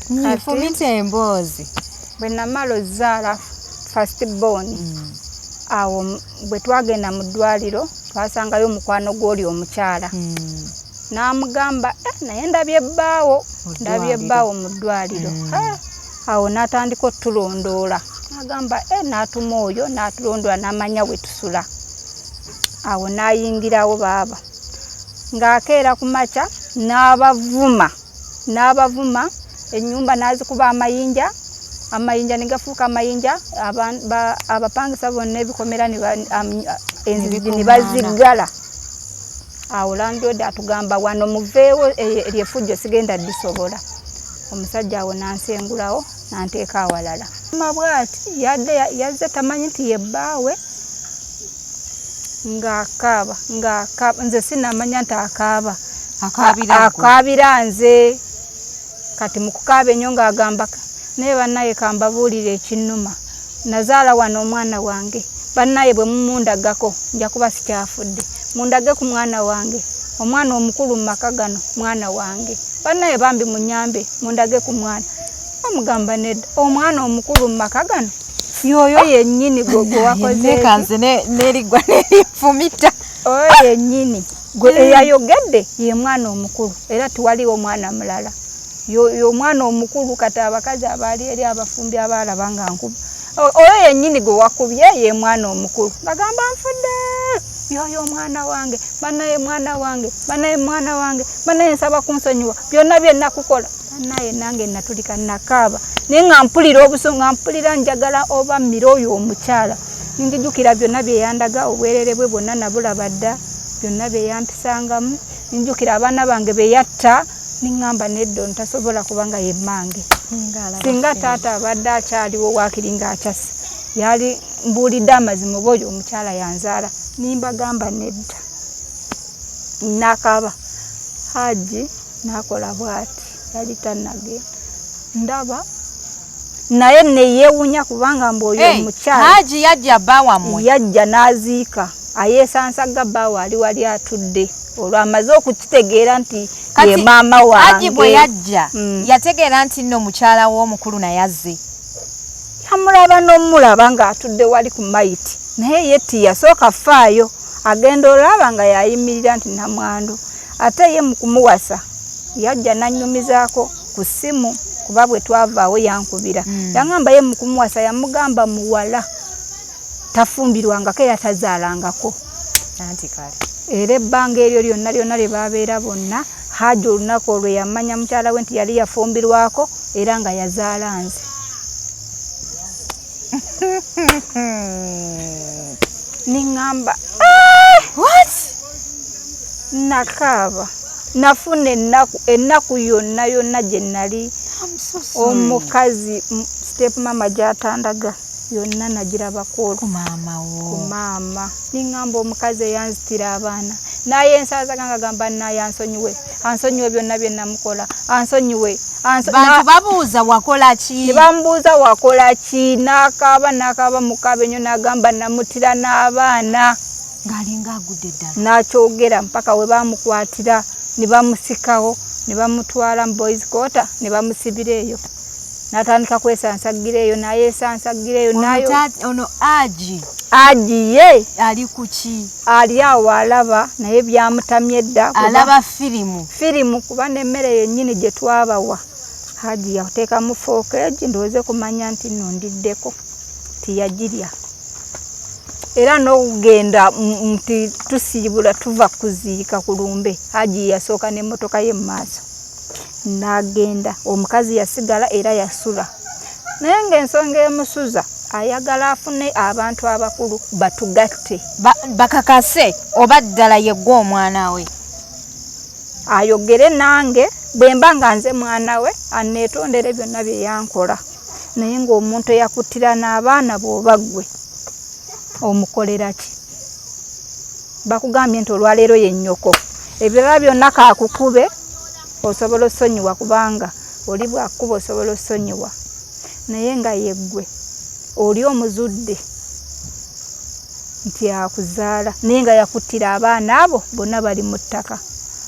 Nifumite emboozi. Bwe namala ozzaala first born. Awo bwe twagenda mu ddwaliro twasangayo omukwano gw'oli omukyala. N'amugamba naye ndabye bbaawo mu ddwaliro. Awo n'atandika otulondoola. N'agamba n'atuma oyo n'atulondola n'amanya we tusula. Awo n'ayingirawo baaba. Ng'akeera ku makya n'abavuma ennyumba n'azikuba amayinja ne gafuuka amayinja abapangisa bonna ebikomera enzigi ne baziggala. Awo landlord atugamba wano muveewo eryefujjo sigenda disobola. Omusajja awo n'ansengulawo n'anteeka awalala. Mabwati yazze tamanyi nti ye bbaawe ng'akaaba nze sinamanya nti akaaba akaabira nze kati mu kukaaba ennyo ng'agamba naye bannaye kambabuulira ekinnuma nazaala wano omwana wange bannaye bwe mumundagako nja kuba sikyafudde mundage ku mwana wange omwana omukulu mu maka gano mwana wange bannaye bambi munyambe mundage ku mwana omugamba nedda omwana omukulu mu maka gano yoyo yennyini gwe wakoze kanze nerigwa nerifumita oyo yennyini gwe eyayogedde ye mwana omukulu era tiwaliwo mwana mulala yo mwana omukulu kati abakazi abaali eri abafumbi abalaba nga nkuba oyo yennyini gwe wakubye ye mwana omukulu bagamba nfudde yoyo mwana wange bannaye mwana wange bannaye nsaba kunsonyiwa byonna bye nakukola bannaye nange natulika nakaaba naye nga mpulira obusungu mpulira njagala oba mmira oyo omukyala ninjijukira byonna bye yandaga obwerere bwe bwonna nabulaba dda byonna bye yampisangamu ninjukira abaana bange be yatta ningamba neddo ntasobola kubanga ye mmange singa taata abadde akyaliwo waakiri ng'akyasa yali mbuulidde amazima oba oyo omukyala yanzaala nimbagamba nedda nakaaba Haji nakola bwati yali tannagenda ndaba naye neyeewunya kubanga mboyo omukyala Haji yajja bbaawammwe yajja n'aziika ayeesansaga bbaawa ali wali atudde olwo amaze okukitegeera nti ye maama wange. Haji bwe yajja yategeera nti nno mukyala w'omukulu naye azze yamulaba n'omulaba ng'atudde wali ku mayiti naye ye tiyasooka faayo agenda olaba nga yayimirira nti namwandu ate ye mu kumuwasa yajja nannyumizaako ku ssimu kuba bwe twavaawo yankubira yangamba ye mu kumuwasa yamugamba muwala tafumbirwangako era tazaalangako anti kale era ebbanga eryo lyonna lye babeera bonna Haji olunaku olwo yamanya mukyala we nti yali yafumbirwako era nga yazaala nze. Ningamba what nakaaba nafuna ennaku yonna gye nali omukazi step mama gy'atandaga yonna nagirabako ku maama ningamba omukazi eyanzitira abaana naye ensaazaga ngagamba naye ansonyiwe byonna bye namukola ansonyiwe bantu babuuza wakola ki nebamubuuza wakola ki n'akaaba mukaaba ennyo n'agamba namutira n'abaana ng'alinga agudde ddala n'akyogera mpaka we bamukwatira ne bamusikawo ne bamutwala mu boys quarter ne bamusibira eyo n'atandika kwesansagira eyo nayesansagira eyo nayo ono Haji ye ali ku ki ali awo alaba naye byamutamye dda alaba firimu kuba n'emmere yennyini gye twabawa Haji yateekamu fookeegi ndowooze kumanya nti nondiddeko tiyagirya era n'okugenda nti tusiibula tuva kuziika ku lumbe Haji yasooka n'emmotoka ye mu maaso n'agenda omukazi yasigala era yasula naye ng'ensonga emusuza ayagala afune abantu abakulu batugatte bakakase oba ddala yeggwa omwana we ayogere nange bwe mba nga nze mwana we aneetondere byonna bye yankola naye ng'omuntu eyakuttira n'abaana bw'oba ggwe omukolera ki bakugambye nti olwaleero ye nnyoko ebirala byonna kaakukube osobola osonyiwa kubanga oli bwakuba osobola osonyiwa naye nga yeggwe oli omuzudde nti akuzaala naye nga yakuttira abaana abo bonna bali mu ttaka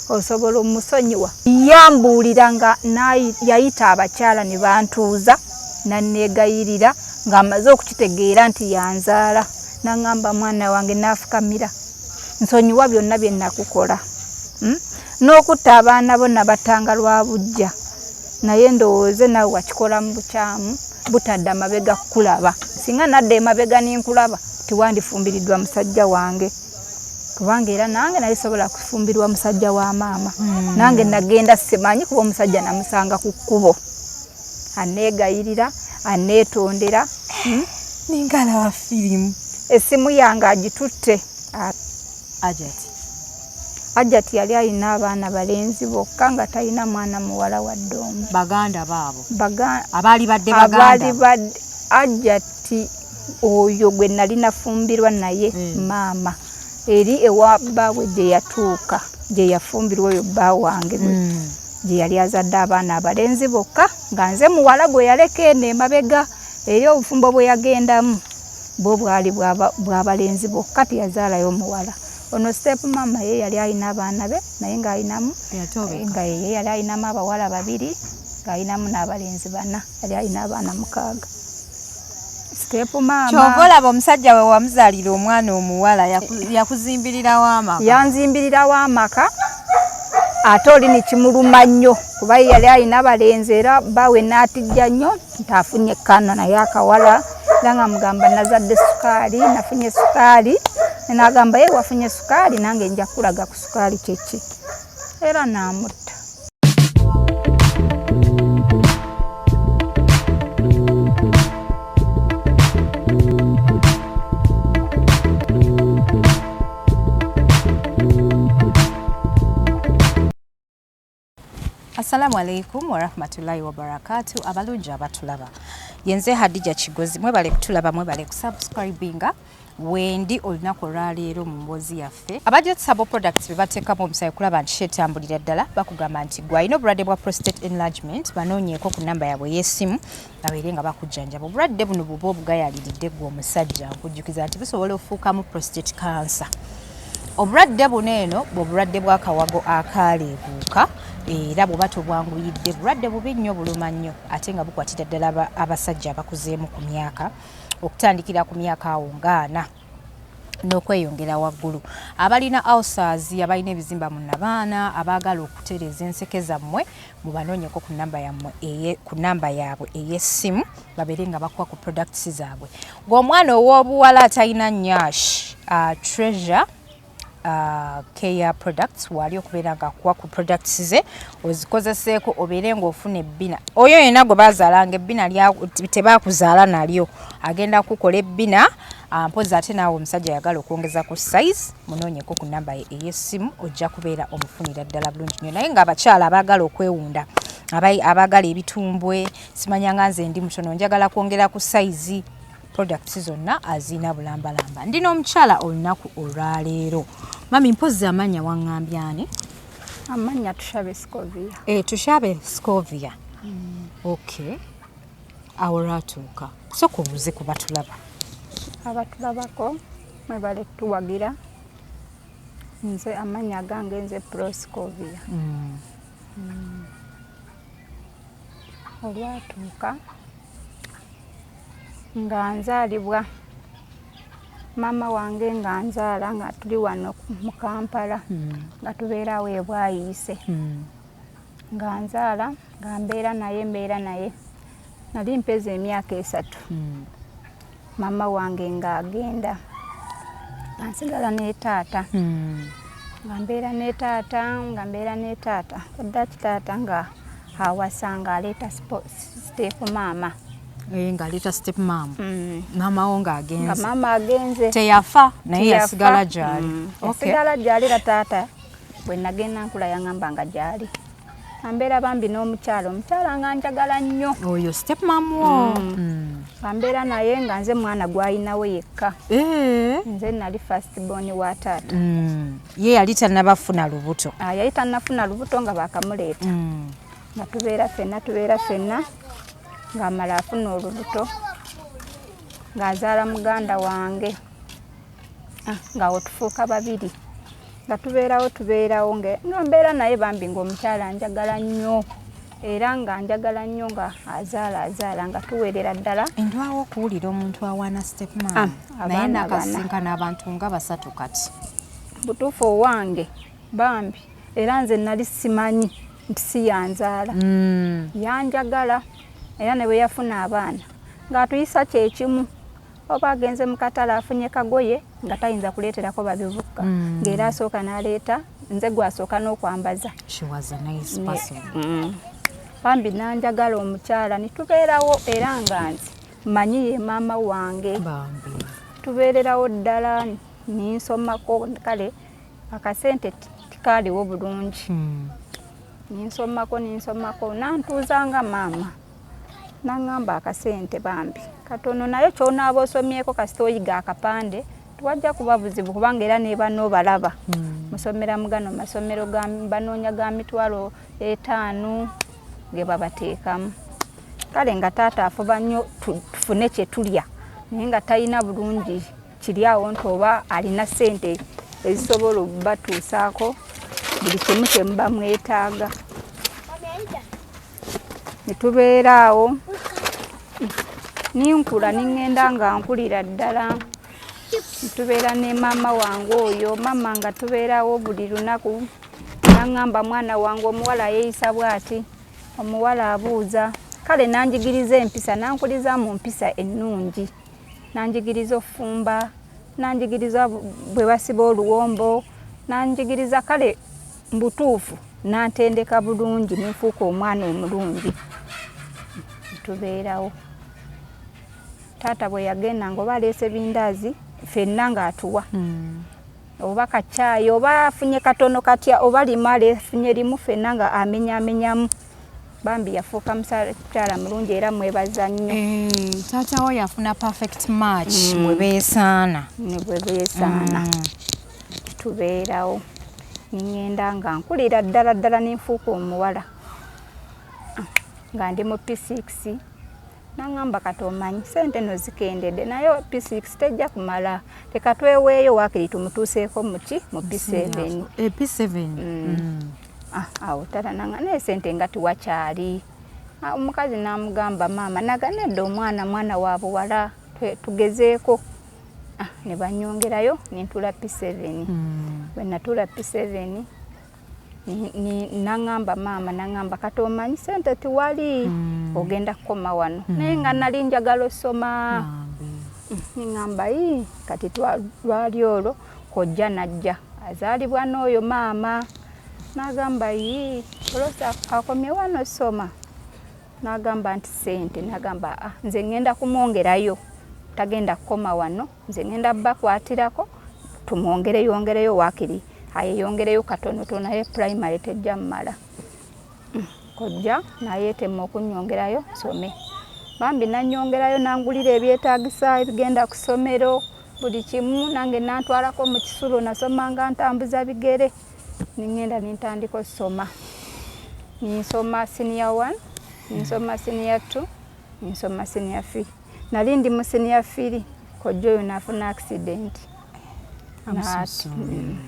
osobola omusonyiwa. Yambuulira nga yayita abakyala ne bantuuza nanneegayirira ng'amaze okukitegeera nti yanzaala. N'aŋŋamba mwana wange naafukamira nsonyiwa byonna bye nakukola. N'okutta abaana bo nabatanga lwa bujja naye ndowooze nawe wakikola mu bukyamu butadde amabega kukulaba. Singa nadde emabega n'enkulaba tiwandifumbiriddwa musajja wange. Kubanga era nange naye sobola kufumbirwa musajja wa maama. Nange nagenda simanyi kuba omusajja namusanga ku kkubo. Anneegayirira, anneetondera. Ningala wa firimu. Essimu yange agitutte. Ajati yali alina abaana balenzi bokka nga talina mwana muwala wadde omu. Baganda baabo. Abaali badde Ajati oyo gwe nali nafumbirwa naye maama. Eri ewa bbaabwe gye yatuuka gye yafumbirwa oyo bba wange gye yali azadde abaana abalenzi bokka nga nze muwala gwe yaleka eno emabega. Eri obufumbo bwe yagendamu bwo bwali bw'abalenzi bokka teyazaalayo muwala. Ono step mama ye yali alina abaana be naye ng'alinamu nga ye yali alinamu abawala 2 ng'alinamu n'abalenzi 4 yali alina abaana 6. Step mama kyova olaba omusajja we wamuzaalira omwana omuwala yakuzimbirirawo amaka. Yanzimbirirawo amaka ate oli nikimuluma nnyo kuba yali alina abalenzi era bawe n'atijja nnyo nti afunye ekkano naye akawala era nga mugamba nazadde sukaali nafunye sukaali. N'agamba ye wafunye sukaali nange nja kulaga ku sukaali kyeki era n'amutta. Assalamu alaikum wa rahmatullahi wa barakatuh. Abalungi abatulaba. Yenze Hadija Kigozi mwebale kutulaba mwebale kusubscribinga. Wendi olunaku olwaleero mu mboozi yaffe. Abajja tusaba products be bateekamu omusaayi kulaba nti kyetambulira ddala bakugamba nti gwe alina obulwadde bwa prostate enlargement banoonyeeko ku nnamba yaabwe ey'essimu babeere nga bakujjanjaba. Obulwadde buno buba obugayaliridde gwe omusajja nkujjukiza nti busobola okufuukamu prostate cancer. Obulwadde buno eno bw'obulwadde bw'akawago akaaleebuuka era bw'oba tobwanguyidde bulwadde bubi nnyo buluma nnyo ate nga bukwatira ddala abasajja abakuzeemu ku myaka okutandikira ku myaka awo nga 4 n'okweyongera waggulu. Abalina ulcers, abalina ebizimba mu nnabaana, abaagala okutereeza enseke zammwe mubanoonyeko ku nnamba yaabwe ey'essimu babeere nga bakuwa ku products zaabwe. Ng'omwana ow'obuwala atalina nnyash treasure care products wali okubeera nga akuwa ku products ze ozikozeseeko obeere ng'ofuna ebbina. Oyo yenna gwe baazaalanga ebbina tebaakuzaala nalyo agenda kukola ebbina. Mpozi ate naawe omusajja yagala okwongeza ku size munoonyeko ku nnamba ey'essimu ojja kubeera omufunira ddala bulungi nnyo. Naye ng'abakyala abaagala okwewunda abaagala ebitumbwe simanya nga nze ndi mutono njagala kwongera ku size products zonna azina bulambalamba. Ndina omukyala olunaku olwaleero. Mami mpozi amanya waŋŋambye ani? Amanya Tushabe Scovia. Tushabe Scovia. Okay. Awo lwatuuka. Sooka obuuze ku batulaba. Abatulabako mwebale tuwagira. Nze amanya gange nze Proscovia. Olwatuuka nga nzaalibwa mama wange nga nzaala nga tuli wano mu Kampala nga tubeerawo e Bwayiise nga nzaala nga mbeera naye nali mpeza emyaka 3 mama wange nga agenda nga nsigala ne taata nga mbeera ne taata kadda kitaata nga awasanga aleeta step mama. Ng'aleeta step mama. Mama wo ng'agenze. Nga mama agenze. Teyafa naye yasigala gy'ali. Yasigala gy'ali era taata bwe nagenda nkula yaŋŋamba nga gy'ali. Mbeera bambi n'omukyala nga njagala nnyo. Oyo step mama wo. Mbeera naye nga nze mwana gw'alinawo yekka. Nze nali first born wa taata. Ye yali tannabafuna lubuto. Yali tannafuna lubuto nga baakamuleeta. Nga tubeera ffenna ng'amala afuna olubuto ng'azaala muganda wange nga we tufuuka 2 nga tubeerawo ng'embeera naye bambi ng'omukyala njagala nnyo era nga njagala nnyo nga azaala nga tuweerera ddala. Ndwawo okuwulira omuntu awaana stepmom naye nakasinkana abantu nga 3 kati. Butuufu owange bambi era nze nali simanyi nti si yanzaala. Yanjagala era ne bwe yafuna abaana ng'atuyisa kyekimu oba agenze mu katale afunye kagoye nga tayinza kuleeterako babivuka ng'era asooka n'aleeta nze gwasooka n'okwambaza. She was a nice person. Bambi nanjagala omukyala nitubeerawo era nga nti manyi ye maama wange. Tubeererawo ddala ninsomako kale akasente tikaaliwo bulungi. Ninsomako nantuuzanga maama naŋŋamba akasente bambi katono naye ky'onaaba osomyeko kasita oyiga akapande tuwajja kuba buzibu kubanga era ne bano balaba musomera mu gano masomero banoonya ga mitwalo 5 ge babateekamu. Kale nga taata afuba nnyo tufune kye tulya naye nga talina bulungi kiri awo nti oba alina ssente ezisobola okubatuusaako buli kimu kye muba mwetaaga. Nitubeera awo ninkula niŋŋenda nga nkulira ddala. Nitubeera ne maama wange oyo maama nga tubeerawo buli lunaku naŋŋamba mwana wange omuwala yeeyisa bw'ati omuwala abuuza. Kale nanjigiriza empisa nankuliza mu mpisa ennungi nanjigiriza ofumba nanjigiriza bwe basiba oluwombo nanjigiriza kale mbutuufu nantendeka bulungi ninfuuka omwana omulungi. Tubeerawo taata bwe yagenda nga oba aleese bindaazi ffenna ng'atuwa oba kacaayi oba afunye katono katya oba limu aleefunye limu ffenna nga amenyamenyamu. Bambi yafuuka mukyala mulungi era mwebaza nnyo. Taata wo yafuna perfect match bwe beesaana. Ne bwe beesaana. Tubeerawo niŋŋenda nga nkulira ddala ninfuuka omuwala nga ndi mu P6 naŋŋamba kati omanyi ssente no zikendedde naye P6 tejja kumala leka tweweeyo waakiri tumutuuseeko mu P7. P7 awo tata nanga naye ssente nga tiwakyali. Omukazi n'amugamba maama naganedde omwana wa buwala tugezeeko. Ne banyongerayo nintula P7. Bwe natula P7 naŋŋamba maama naŋŋamba kati omanyi ssente tiwali ogenda kukoma wano naye nga nali njagala osoma. Niŋŋamba kati lwali olwo kojja najja azaalibwa n'oyo maama. N'agamba olosa akomye wano soma. N'agamba nti ssente n'agamba nze ŋŋenda kumwongerayo tagenda kukoma wano nze ŋŋenda bakwatirako tumwongereyo waakiri ayeyongereyo katonotono naye primary tejja mmala. Kojja nayeetema okunyongerayo some. Bambi nanyongerayo nangulira ebyetaagisa ebigenda ku ssomero buli kimu nange nantwalako mu kisulo nasomanga ntambuza bigere. Niŋŋenda nintandika osoma. Ninsoma senior 1, ninsoma senior 2, ninsoma senior 3. Nali ndi mu senior 3 kojja oyo nafuna accident.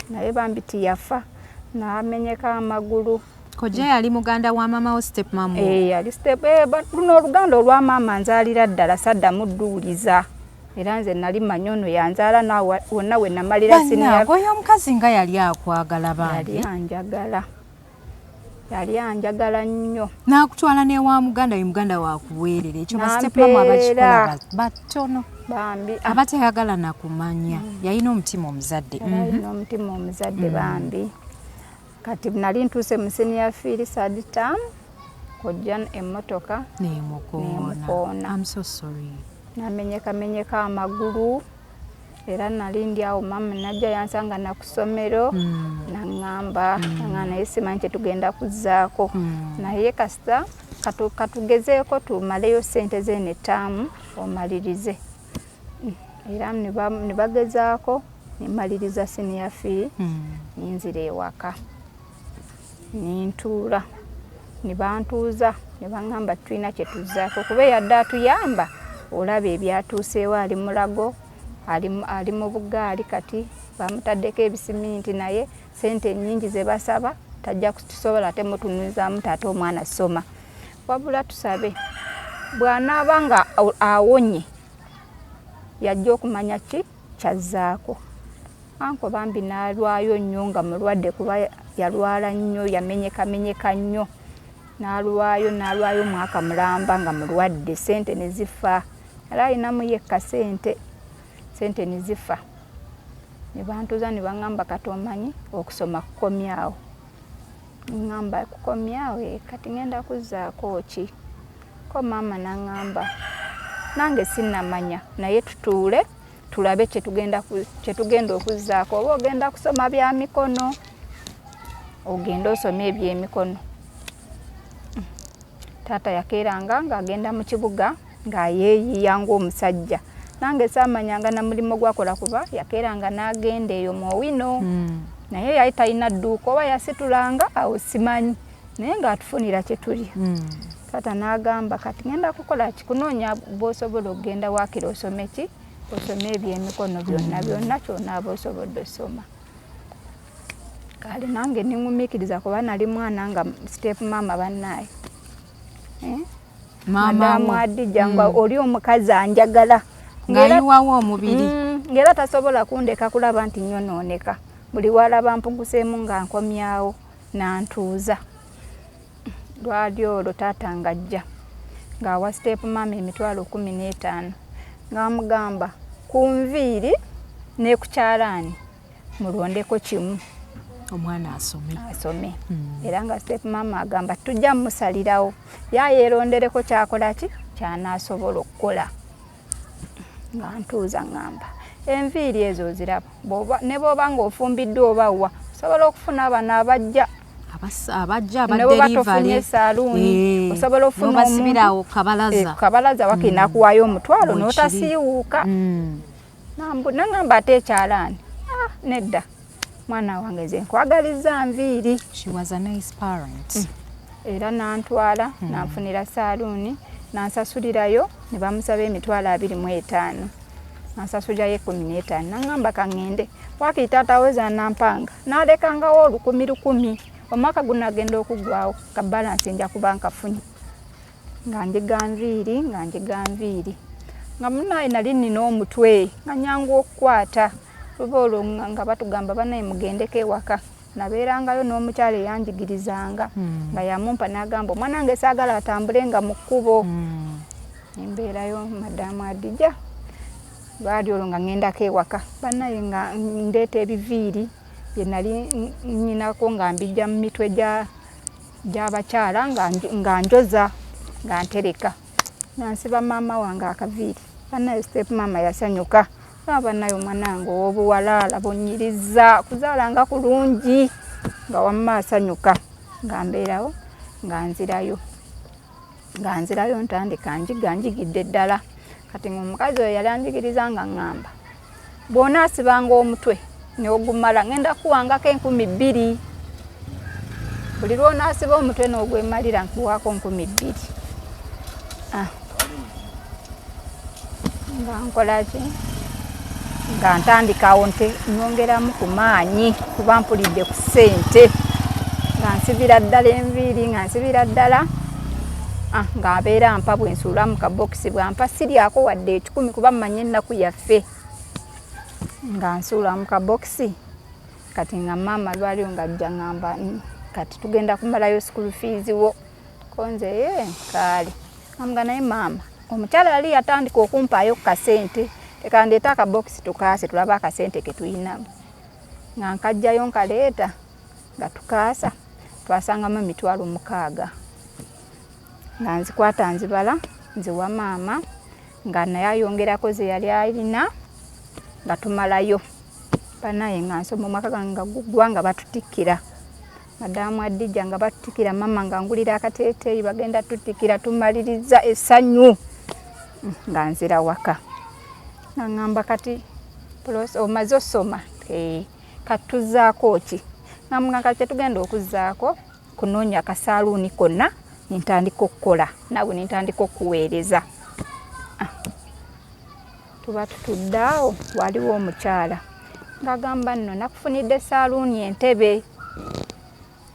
Naye bambi tiyafa n'amenyeka amagulu. Kojja yali muganda wa maama wo stepmom? Yali luno oluganda olwa maama nzaalira ddala saddamu dduuliza. Era nze nali manyi ono yanzaala naawe wonna we namalira senior. Oyo omukazi nga yali akwagala bambi? Yali anjagala nnyo. N'akutwala n'ewa muganda we muganda wakuweerera ekyo ba stepmom abakikola batono. Bambi abatayagala nakumanya yalina omutima omuzadde. Yalina omutima omuzadde bambi. Kati nali ntuuse mu senior 3 third term kojja emmotoka nemukoona. I'm so sorry. Namenyeka amagulu era nali ndi awo mama najja yansanga na ku ssomero naŋŋamba naye simanyi kye tugenda kuzzaako naye kasita katugezeeko tumaleyo ssente zeeno ettaamu omalirize. Era ne bagezaako nemaliriza senior 3 ninzira ewaka nintuula ne bantuuza ne baŋŋamba tulina kye tuzzaako kuba yadde atuyamba olaba ebyatuuseewo ali mu bugaali kati bamutaddeko ebisiminti naye sente nyingi ze basaba tajja kutusobola ate mutunuzamu taata omwana soma wabula tusabe bw'anaaba nga awonye yajja okumanya ki kyazzaako anko bambi n'alwayo nnyo nga mulwadde kuba yalwala nnyo yamenyekamenyeka nnyo n'alwayo omwaka mulamba nga mulwadde sente ne zifa yali alinamu yekka sente ne zifa ne bantuuza ne baŋŋamba kati omanyi okusoma kukomyawo ŋŋamba kukomyawo kati ŋŋenda kuzzaako ki ko maama n'aŋŋamba nange sinnamanya naye tutuule tulabe kye tugenda okuzzaako oba ogenda kusoma bya mikono ogenda osoma ebyemikono taata yakeeranga ng'agenda mu kibuga ng'ayeeyiya ng'omusajja nange saamanyanga na mulimu gwakola kuba yakeeranga n'agenda eyo mu Owino naye yali talina dduuka oba yasitulanga awo simanyi naye ng'atufunira kye tulya taata n'agamba kati ngenda kukola kikunoonya bw'osobola okugenda waakiri osome ki osome ebyemikono byonna ky'onaaba osobodde osoma kale nange niŋumiikiriza kuba nali mwana nga step maama bannaaye Madamu Adija nga oli omukazi anjagala ng'ayiwawo omubiri ng'era tasobola kundeka kulaba nti nyonooneka buli walaba mpunguseemu nga nkomyawo n'antuuza lwali olwo taata ng'ajja ng'awa step maama emitwalo 15 ng'amugamba ku nviiri ne ku kyalaani mulondeko kimu omwana asome era nga step maama agamba tujja mmusalirawo yayeerondereko kyakola ki ky'anaasobola okukola nga ntuuza ŋŋamba enviiri ezo oziraba ne bw'oba ng'ofumbiddwa oba wa osobola okufuna abano abajja abatofunye esaaluuni osobola ofuna omuntu kabalaza wakina kuwaayo omutwalo n'otasiiwuuka naŋŋamba ate ekyalaani nedda mwana wange nze nkwagaliza nviiri era n'antwala n'anfunira saaluuni n'ansasulirayo ne bamusaba emitwalo 25 n'ansasulirayo 15 naŋŋamba kaŋŋende wakiri taata weza nampanga n'alekangawo 10,000 omwaka guno agenda okuggwawo ka balansi nja kuba nkafunye nga njiga nviiri nga munaye nali nina omutwe nga nyangu okukwata luba olwo nga batugamba banaye mugendeko ewaka nabeerangayo n'omukyala eyanjigirizanga nga yamumpa n'agamba omwana wange saagala atambule nga mu kkubo embeerayo Madamu Adija lwali olwo nga ŋŋendako ewaka banaye nga ndeeta ebiviiri bye nali nnyinako nga mbijja mu mitwe gy'abakyala nga njoza nga ntereka nansiba maama wange akaviiri banaye step maama yasanyuka banaye omwana wange ow'obuwalaala bonnyiriza kuzaala nga kulungi nga wamma asanyuka nga mbeerawo nga nzirayo ntandika njigidde ddala kati omukazi oyo yali anjigiriza nga ŋŋamba bw'onaasibanga omutwe n'ogumala ŋŋenda kuwangako 20,000 buli lw'onaasiba omutwe n'ogwemalira nkuwaako 20,000 nga nkola ki nga ntandikawo nyongeramu ku maanyi kuba mpulidde ku ssente nga nsibira ddala enviiri nga nsibira ddala nga abeera mpa bwensuula mu kabokisi bwampa siryako wadde 10 kuba mmanye ennaku yaffe nga nsuula mu kabokisi kati nga maama lwaliyo ng'ajja ŋŋamba kati tugenda kumalayo school fees wo konze kaale nga naye maama omukyala yali yatandika okumpaayo ku kasente tekandeeta akabokisi tukaase tulaba akasente ke tulinamu nga nkajjayo nkaleeta nga tukaasa twasangamu emitwalo 6 nga nzikwata nzibala nziwa maama nga naye ayongerako ze yali alina nga tumalayo banaye nga nsoma omwaka gange nga guggwa nga batutikkira Madamu Adija nga batutikkira maama nga ngulira akateeteeyi bagenda tutikira tumaliriza essanyu nga nzira waka nga ŋŋamba kati omaze osoma kati tuzzaako ki nga kati tetugenda okuzzaako kunoonya akasaaluuni konna nintandika okukola naawe nintandika okuweereza tuba tutudde awo waliwo omukyala ngagamba nno nakufunidde saluuni Entebbe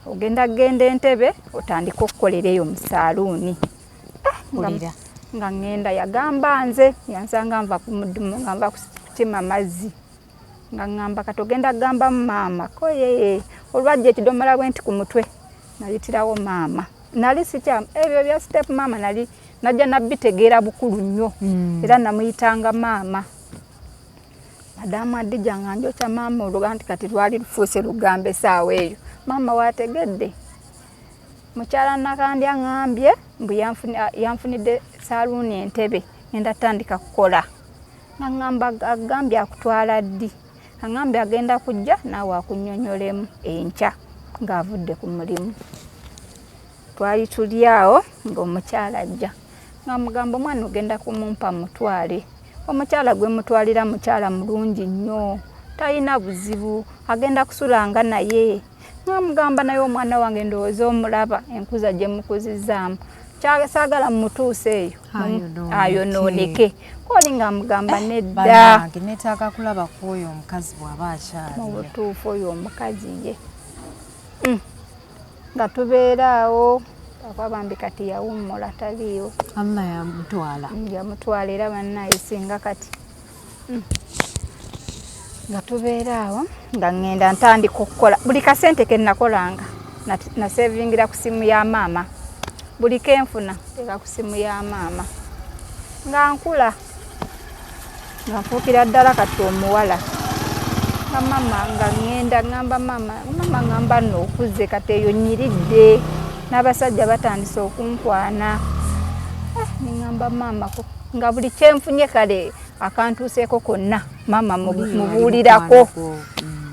ogenda genda Entebbe otandika okukolereyo mu saluuni nga ngenda yagamba nze yansanga nva ku muddumu nga nva kutima mazzi nga ngamba kati ogenda kugamba maama ko yeye olwajja ekidomola bwenti ku mutwe nayitirawo maama nali sikya ebyo bya step maama nali najja nabitegeera bukulu nnyo era namuyitanga maama Madamu Adija nga njokya maama oluga nti kati lwali lufuuse lugambe saawa eyo maama wategedde mukyala nakandi angambye mbu yanfunidde saluuni Entebbe ngenda tandika kukola ngamba agambye akutwala ddi angambye agenda kujja naawe akunnyonnyolemu enkya ng'avudde ku mulimu twali tuli awo ng'omukyala ajja ng'amugamba omwana ogenda kumumpa mutwale omukyala gwe mutwalira mukyala mulungi nnyo talina buzibu agenda kusulanga naye ng'amugamba naye omwana wange ndowooza omulaba enkuza gye mukuzizaamu saagala mmutuuse eyo ayonooneke koli ng'amugamba nedda neetaaga kulaba kwoyo omukazi bw'aba akyali mu butuufu oyo omukazi ye nga tubeera awo akwabambi kati yawummula taliiwo Allah yamutwala era bannaye singa kati nga tubeera awo nga ngenda ntandika okukola buli kasente ke nakolanga nasevingira ku simu ya maama buli kenfuna teka ku simu ya maama nga nkula nga nfuukira ddala kati omuwala nga maama nga ngenda ngamba maama ngamba nno okuze kati eyo nyiridde n'abasajja batandise okunkwana ningamba maama nga buli kyenfunye kale akantuuseeko konna maama mubuulirako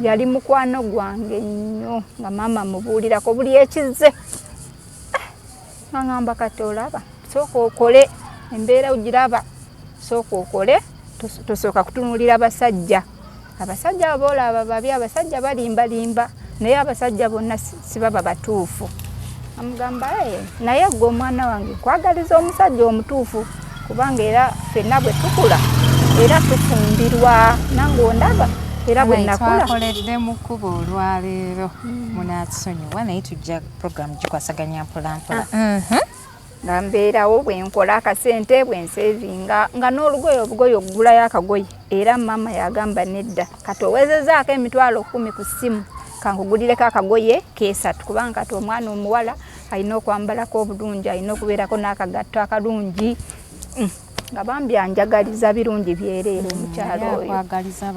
yali mukwano gwange nnyo nga maama mubuulirako buli ekize ngamba kati olaba sooka okole embeera ogiraba sooka okole tosooka kutunuulira abasajja aboolaba babi abasajja balimbalimba naye abasajja bonna sibaba batuufu amugamba naye gwe omwana wange nkwagaliza omusajja omutuufu kubanga era ffenna bwe tukula era tufumbirwa nange ondaba era bwe nakula twakoledde mu kkubo olwaleero munaatusonyiwa naye tujja puroguramu gikwasaganya mpolampola nga mbeerawo bwe nkola akasente bwe nseevinga nga n'olugoye obugoye okugulayo akagoye era maama yagamba nedda kati owezezaako emitwalo 10 ku ssimu kankugulireko akagoye keesatu kubanga kati omwana omuwala alina okwambalako obulungi alina okubeerako n'akagatto akalungi nga bambi anjagaliza birungi byereere omukyalo oyo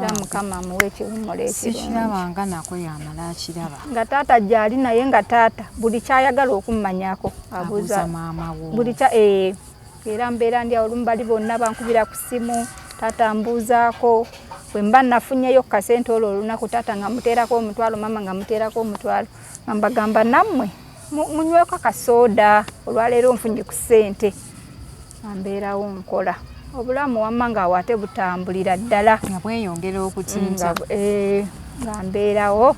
era mukama amuwa ekiwummulo ekirabanga nako yamala akiraba nga taata gyali naye nga taata buli kyayagala okummanyako abuuza maama wo buli era mbeera ndi awo olumu bali bonna bankubira ku ssimu taata mbuuzaako bwe mba nafunyeyo ku kasente olwo olunaku taata nga muteerako omutwalo maama nga muteerako omutwalo nga mbagamba nammwe munyweko akasooda olwaleero nfunye ku ssente ambeerawo nkola obulamu wamma nga wate butambulira ddala nga bweyongera okutinta nga mbeerawo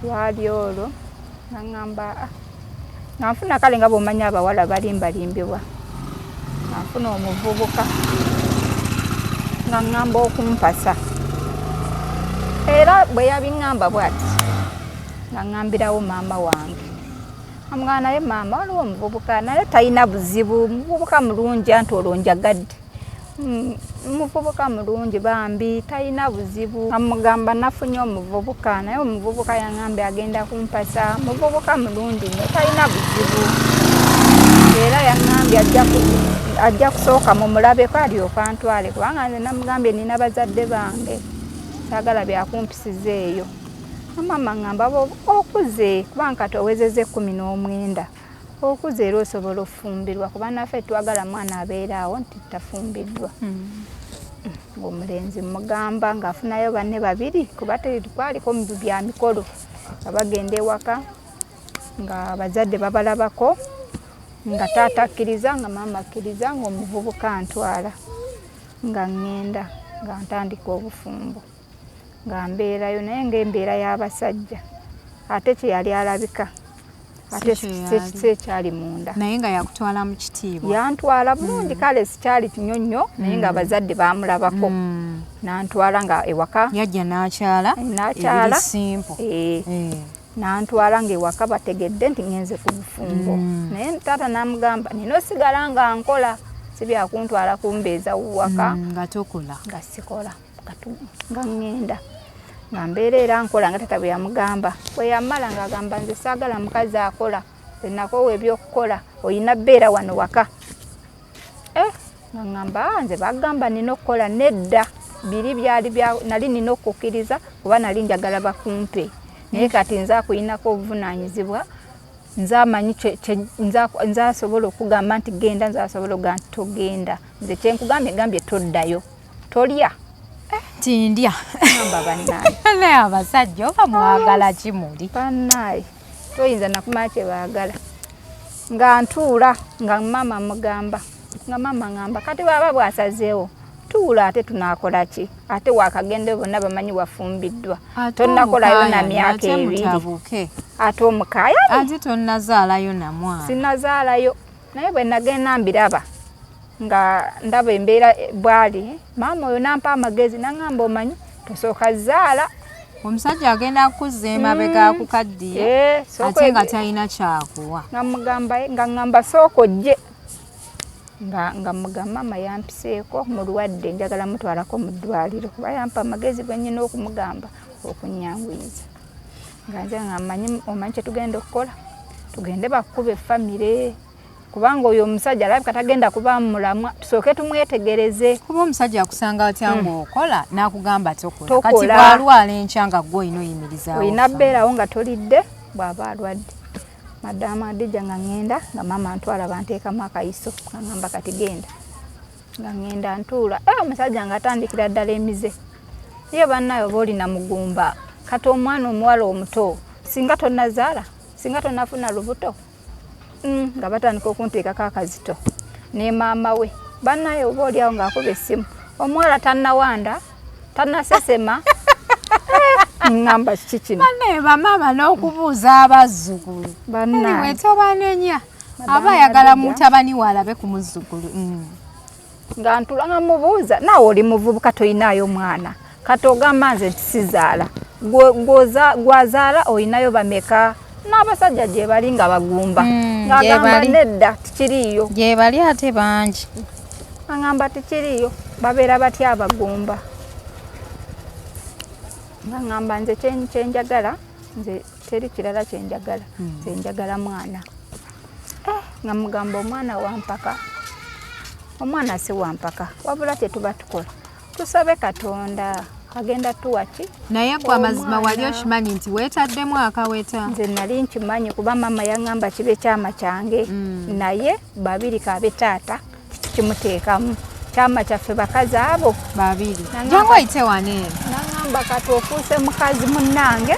lwali olwo nga ngamba nga nfuna kale nga bwomanya abawala balimbalimbibwa nga nfuna omuvubuka nga ngamba okumpasa era bwe yabiŋŋamba bw'ati nga ngambirawo maama wange amugamba naye maama waliwo omuvubuka naye talina buzibu muvubuka mulungi anti olwo njagadde muvubuka mulungi bambi talina buzibu amugamba nafunye omuvubuka naye omuvubuka yangambye agenda kumpasa muvubuka mulungi nnyo talina buzibu era yangambye ajja kusooka mumulabeko alyoka antwale kubanga nze namugambye nina bazadde bange saagala byakumpisiza eyo maama ngamba okuze kubanga kati owezeze 19 okuze era osobola ofumbirwa kuba naffe twagala mwana abeeraawo nti tafumbiddwa omulenzi mugamba ngaafunayo banne 2 kuba tekwaliko mu bya mikolo nga bagenda ewaka nga abazadde babalabako nga taata akkiriza nga maama akkiriza nga omuvubuka antwala nga ngenda nga ntandika obufumbo nga mbeerayo naye ng'embeera y'abasajja ate kye yali alabika ate sikyali munda naye nga yakutwala mu kitiibwa yantwala bulungi kale sikyali kinyonnyo naye nga abazadde bamulabako nantwala nga ewaka yajja n'akyala ebiri simple nantwala nga ewaka bategedde nti ngenze ku bufumbo naye taata namugamba nina osigala nga nkola sibyakuntwala kumbeeza waka nga tokola nga sikola nga ngenda nga mbeera era nkola nga tata bwe yamugamba bwe yamala ng'agamba nze saagala mukazi akola zenakoowa ebyokukola oyina bbeera wano waka nga ŋŋamba nze bagamba nina okukola nedda biri byali nali nina okukkiriza kuba nali njagala bakumpe naye kati nze akuyinako obuvunaanyizibwa nze amanyi nze asobola okugamba nti genda nze asobola okuga nti togenda nze kyenkugambye ngambye toddayo tolya tindya ŋamba bannaaye naye abasajja oba mwagala kimuli bannaaye toyinza nakumanya kye baagala nga ntuula nga mama mugamba nga mama ŋamba kati baba bwasazeewo tuula ate tunaakola ki ate wakagende bonna bamanyi wafumbiddwa tonnakolayo na myaka ebiri ate omukaaya ate tonnazaalayo namwana sinazaalayo naye bwe nagenda mbiraba nga ndaba embeera bwali maama oyo nampa amagezi naŋŋamba omanyi tosooka zaala omusajja agenda kukuzza emabega akukaddiye ate nga talina kyakuwa nga ŋŋamba sooka ojje nga mugamba mama yampiseeko mulwadde njagala mutwalako mu ddwaliro kuba yampa amagezi gwennyina okumugamba okunnyanguyiza nga nze nga omanyi kye tugenda okukola tugende bakkuba effamire kubanga oyo omusajja alabika tagenda kuba mulamwa tusooke tumwetegereze kuba omusajja akusanga atya ng'okola n'akugamba tokola kati bw'alwala enkya nga ggwe olina oyimirizaawo olina bbeerawo nga tolidde bw'aba alwadde Madama Adija nga ngenda nga mama ntwala banteekamu akayiso nga ngamba kati genda nga ngenda ntuula omusajja nga atandikira ddala emize ye bannayo oba olina mugumba kati omwana omuwala omuto singa tonnazaala singa tonnafuna lubuto nga batandika okunteekako akazito ne maama we bannayo oba oliawo ng'akuba essimu omuwala tannawanda tannasesema ngamba kiki kino banne bamama n'okubuuza abazzukulu banne tobanenya aba ayagala mutabani walabe ku muzzukulu nga ntula nga mubuuza naawe oli muvubuka toyinaayo mwana kati ogamba nze nti sizaala gwazaala oyinayo bameka n'abasajja gye bali nga bagumba ng'agamba nedda tikiriiyo gye bali ate bangi ng'agamba tikiriiyo babeera batya abagumba ngamba nze kyenjagala nze teri kirala kyenjagala nze njagala mwana nga mugamba omwana wampaka omwana si wampaka wabula tetuba tukola tusabe Katonda agenda tuwaki naye gwe amazima wali okimanyi nti weetaddemu akaweta nze nali nkimanyi kuba mama yaŋŋamba kibe kyama kyange naye babiri kabe taata kimuteekamu kyama kyaffe bakazi abo babiri jangu oyite waneeno naŋŋamba kati ofuuse mukazi munnange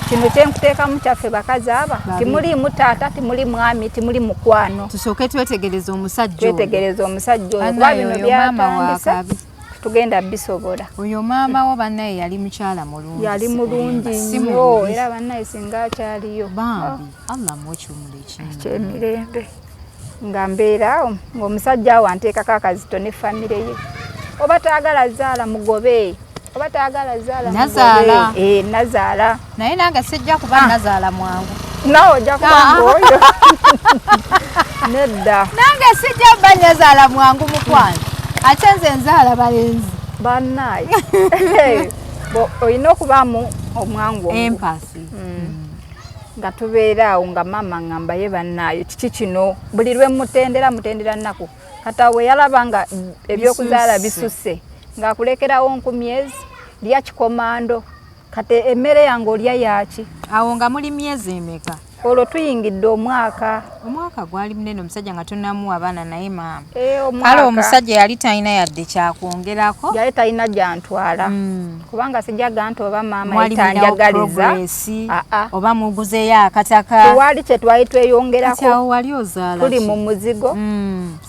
kino kyenkuteekamu kyaffe bakazi aba timuliimu taata timuli mwami timuli mukwano tusooke twetegereza omusajja twetegereza omusajja oyo kuba bino byatandise tugenda bisobola oyo maama wo bannaye yali mukyala mulungi yali mulungi nnyo era bannaye singa akyaliyo bambi Allah muwekimuli ekyemirembe nga mbeera ng'omusajja awo anteekako akazito ne famire ye oba taagala zaala mugobe oba taagala zaala nazaala nazaala naye nange sijja kuba nazaala mwangu naawe ojja kuba ng'oyo nedda nange sijja kuba nazaala mwangu mukwano ate nze nzaala balenzi bannaye olina okubaamu omwangu empasi nga tubeera awo nga mama ŋŋamba ye bannaayo kiki kino buli lwe mutendera nnaku kati awo yalaba nga ebyokuzaala bisusse ng'akulekerawo nkumyezi lya kikomando kati emmere yange olya yaki awo nga muli myezi emeka olwo tuyingidde omwaka gwali munene omusajja nga tonnamuwa abaana naye maama kale omusajja yali talina yadde kyakwongerako yali talina gyantwala kubanga sijjaga nti oba maama yetanjagaliza oba muguzeyo akataka tewali kye twali tweyongerako wali ozaala tuli mu muzigo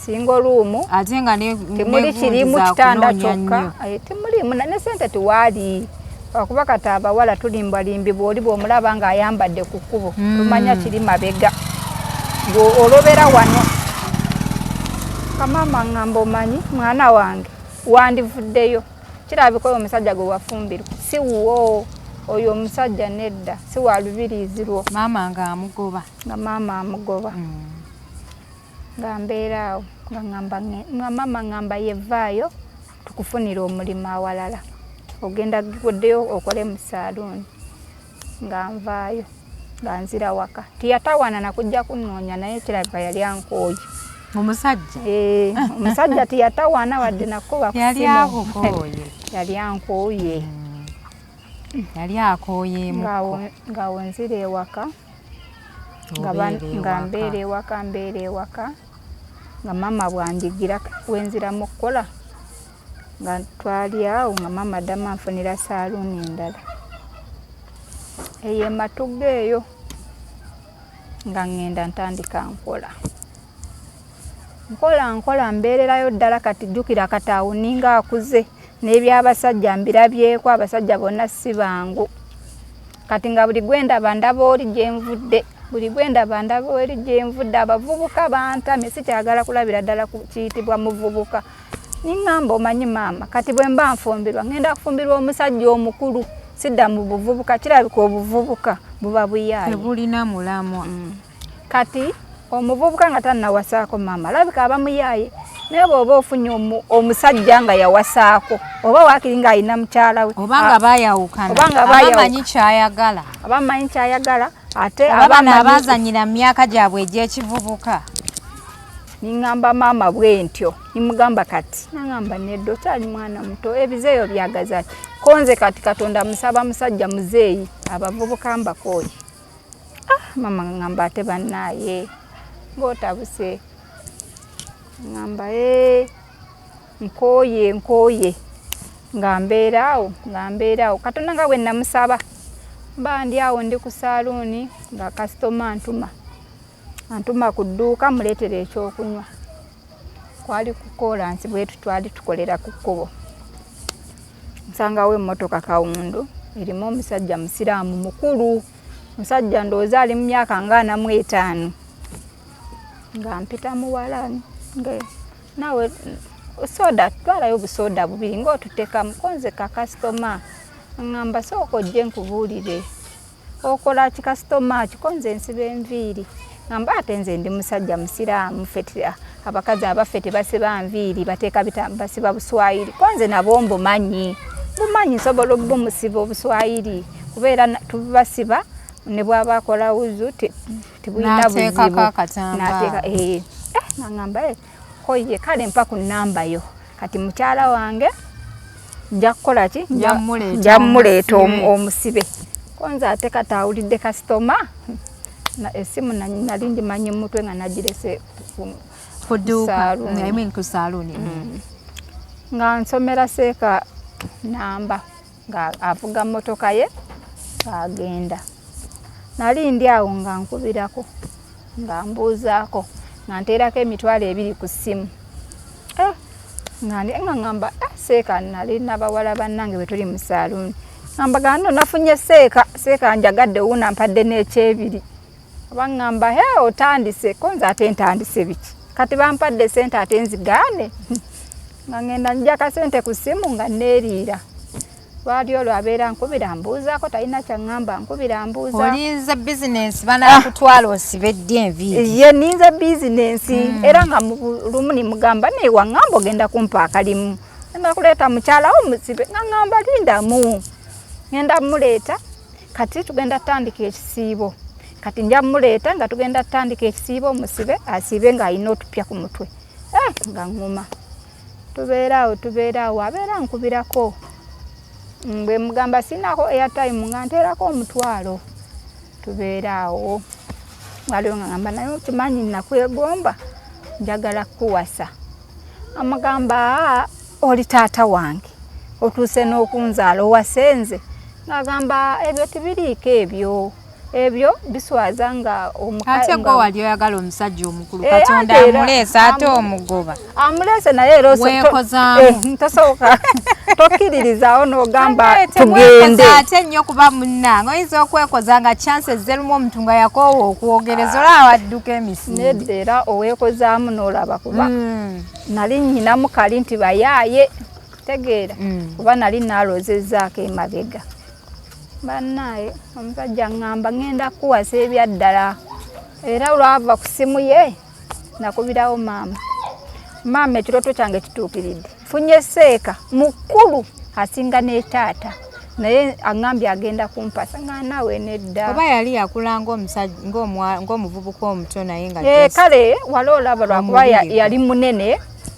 singa oluumu ate nga temuli kirimu kitanda kyokka temulimu ne sente tewali okuba kati abawala tulimbwalimbibwa oli bw'omulaba ng'ayambadde ku kkubo tumanya kiri mabega olobera wano kamama ngamba omanyi mwana wange wandivuddeyo kirabika oyo omusajja gwe wafumbirwa si wuwo oyo omusajja nedda si wa lubiriizi lwo maama ng'amugoba nga maama amugoba nga mbeeraawo nga maama ngamba yevaayo tukufunira omulimu awalala ogenda guddeyo okole mu saaluuni nga nvaayo nga nzira waka tiyatawaana nakujja kunnoonya naye kirabika yali ankooye omusajja omusajja tiyatawaana wadde nakuba yali akukooye yali ankooye yali akooyeemu ngaawo nzira ewaka nga mbeera ewaka nga maama bwanjigira wenziramu okukola nga twali awo nga maama addamu anfunira saaluuni endala eyo ematuga eyo nga ngenda ntandika nkola mbeererayo ddala kati jjukira kati awo ninga akuze n'ebyabasajja mbirabyeko abasajja bonna si bangu kati nga buli gwendaba ndaba oli gyenvudde abavubuka bantamye sikyagala kulabira ddala kiyitibwa muvubuka ningamba omanyi maama kati bwe mba nfumbirwa ngenda kufumbirwa omusajja omukulu sidda mu buvubuka kirabika obuvubuka buba buyaaye tebulina mulamwa kati omuvubuka nga tannawasaako maama alabika aba muyaaye naye bw'oba ofunye omusajja nga yawasaako oba waakiri ng'alina mukyala we oba nga baayawukana abamanyi kyayagala ate abaana abaazanyira mu myaka gyabwe egy'ekivubuka ningamba maama bwe ntyo nimugamba kati nangamba nedda okyali mwana muto ebizeeyo byagaza ati konze kati katonda musaba musajja muzeeyi abavubuka mbakooye maama ngamba ate bannaaye ng'otabuse ngamba nkooye nga mbeeraawo katonda nga bwe namusaba mba ndi awo ndi ku saaluuni nga kasitoma antuma ku dduuka muleetera ekyokunywa kwali ku koolansi bwetu twali tukolera ku kkubo nsangawo emmotoka kawundu erimu omusajja musiraamu mukulu musajja ndowooza ali mu myaka nga 45 nga mpita muwala nawe soda twalayo obusooda bubiri ng'otuteka mukonze ka kasitoma ngamba sooka ojje nkubuulire okola ki kasitoma kikonze ensiba enviiri ngamba ate nze ndi musajja musiraamu ffe abakazi abaffe tebasiba nviiri bateeka basiba buswayiri konze nabo bumanyi nsobola obumusiba obuswayiri kubeera tubasiba ne bwaba akola wuzu tebulina buzibu nateeka ngamba koye kale mpa ku nnamba yo kati mukyala wange nja kukola ki nja muleeta omusibe konze ate kati awulidde kasitoma esimu nali ndimanyi mutwe nga nagirese ku saaluuni nga nsomera seeka namba nga avuga mmotoka ye ng'agenda nali ndi awo nga nkubirako nga mbuuzaako nga nteerako emitwalo 2 ku ssimu nga ngamba seeka nali n'abawala bannange bwe tuli mu saaluuni ngamba gano nafunye seeka njagadde wuuna mpadde n'ekyebiri oba ngamba otandise konze ate ntandise biki kati bampadde sente ate nzigaane nga ngenda njja kasente ku ssimu nga neeriira lwali olwo abeera nkubira mbuuzaako talina kyaŋŋamba nkubira mbuuza olinza bizinensi banakutwala osibedde enviiri ye ninza bizinensi era nga lumu nimugamba naye waŋŋamba ogenda kumpa akalimu ngenda kuleeta mukyalawo musibe nga ŋŋamba lindamu ngenda muleeta kati tugenda tutandika ekisiibo kati nja muleeta nga tugenda tutandika ekisiibo musibe asiibe ng'alina otupya ku mutwe nga ŋŋuma tubeeraawo abeera nkubirako bwe mugamba sinako airtime nga nteerako omutwalo tubeeraawo waliwo nga ngamba naye okimanyi nakwegomba njagala kuwasa amugamba oli taata wange otuuse n'okunzaala owasenze ngagamba ebyo tibiriiko ebyo biswaza nga ate gwe wali oyagala omusajja omukulu katonda amuleese ate omugoba amuleese naye era weekozaamu tosoboka tokkiririzaawo n'ogamba tugende ate nnyo kuba munnange oyinza okwekoza nga chances zerumu omuntu nga yakoowa okwogereza olaba wadduka emisinde nedda era oweekozaamu n'olaba kuba nali nnyinamu kali nti bayaaye tegeera kuba nali naalozezzaako emabega bannaye omusajja ŋŋamba ŋŋenda kuwasa ebyaddala era olwava ku simu ye nakubirawo maama ekirooto kyange kituukiridde funye seeka mukulu asinga ne taata naye aŋŋambye agenda kumpasa nga naawe nedda oba yali yakula ng'omuvubuka omuto naye nga kale wali olaba lwakuba yali munene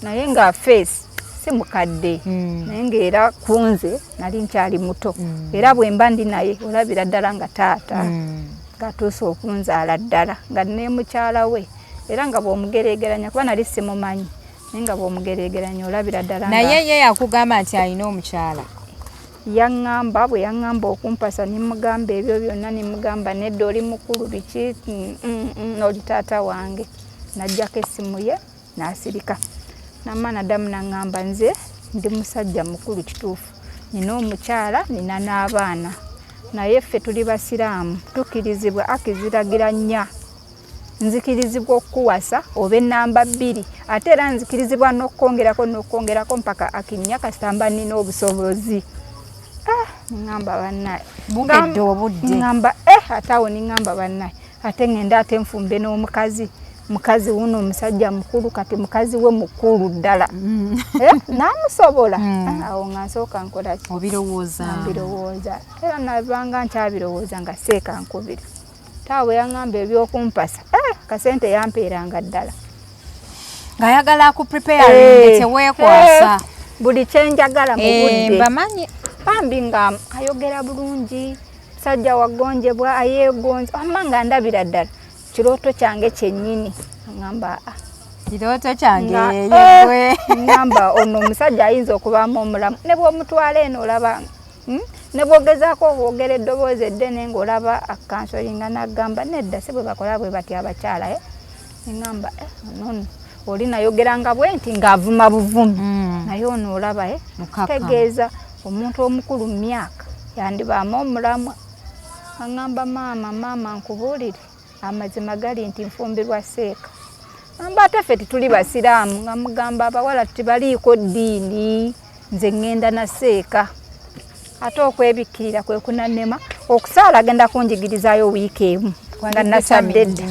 naye nga face si mukadde naye ng'era kunze nali nkyali muto era bwe mba ndi naye olabira ddala nga taata ng'atuuse okunzaala ddala nga ne mukyala we era nga bw'omugereegeranya kuba nali simumanyi naye nga bw'omugereegeranya olabira ddala naye ye yakugamba nti alina omukyala yaŋŋamba bwe yaŋŋamba okumpasa nimugamba ebyo byonna nimugamba nedda oli mukulu biki oli taata wange najjako essimu ye n'asirika namanadamu naŋŋamba nze ndi musajja mukulu kituufu nina omukyala nina n'abaana naye ffe tuli basiraamu tukirizibwa akiziragira nnya nzikirizibwa okuwasa oba ennamba 2 ate era nzikirizibwa n'okwongerako mpaka akinnya kasitamba nina obusobozi ŋŋamba bannaye bugedde obudde ŋŋamba ate awo niŋŋamba bannaye ate ŋŋenda ate nfumbe n'omukazi wuno omusajja mukulu kati mukazi we mukulu ddala n'amusobola awo nga nsooka nkolaki mbirowooza era nabanga nkyabirowooza nga seeka nkubira taawe yaŋŋamba ebyokumpasa kasente yampeeranga ddala ng'ayagala akupreparing teweekwasa buli kyenjagala mu budde mbamanyi bambi nga ayogera bulungi musajja wagonjebwa ayeegonza amma nga ndabira ddala kirooto kyange kyennyini aŋŋamba kirooto kyange yegwe ŋŋamba ono omusajja ayinza okubaamu omulamu ne bw'omutwala eno olaba ne bw'ogezaako okwogera eddoboozi eddene ng'olaba akansolinga n'agamba nedda si bwe bakola bwe bati abakyala eŋŋamba nono oli nayogeranga bwe nti ng'avuma buvumi naye ono olaba tegeeza omuntu omukulu mu myaka yandibaamu omulamwa aŋŋamba maama nkubuulire amazima gali nti nfumbirwa seeka amba ate ffe tituli basiraamu nga mugamba abawala tibaliiko ddiini nze ŋŋenda na seeka ate okwebikkirira kwe kunannema okusaala agenda kunjigirizaayo wiiki emu nga nasadde dda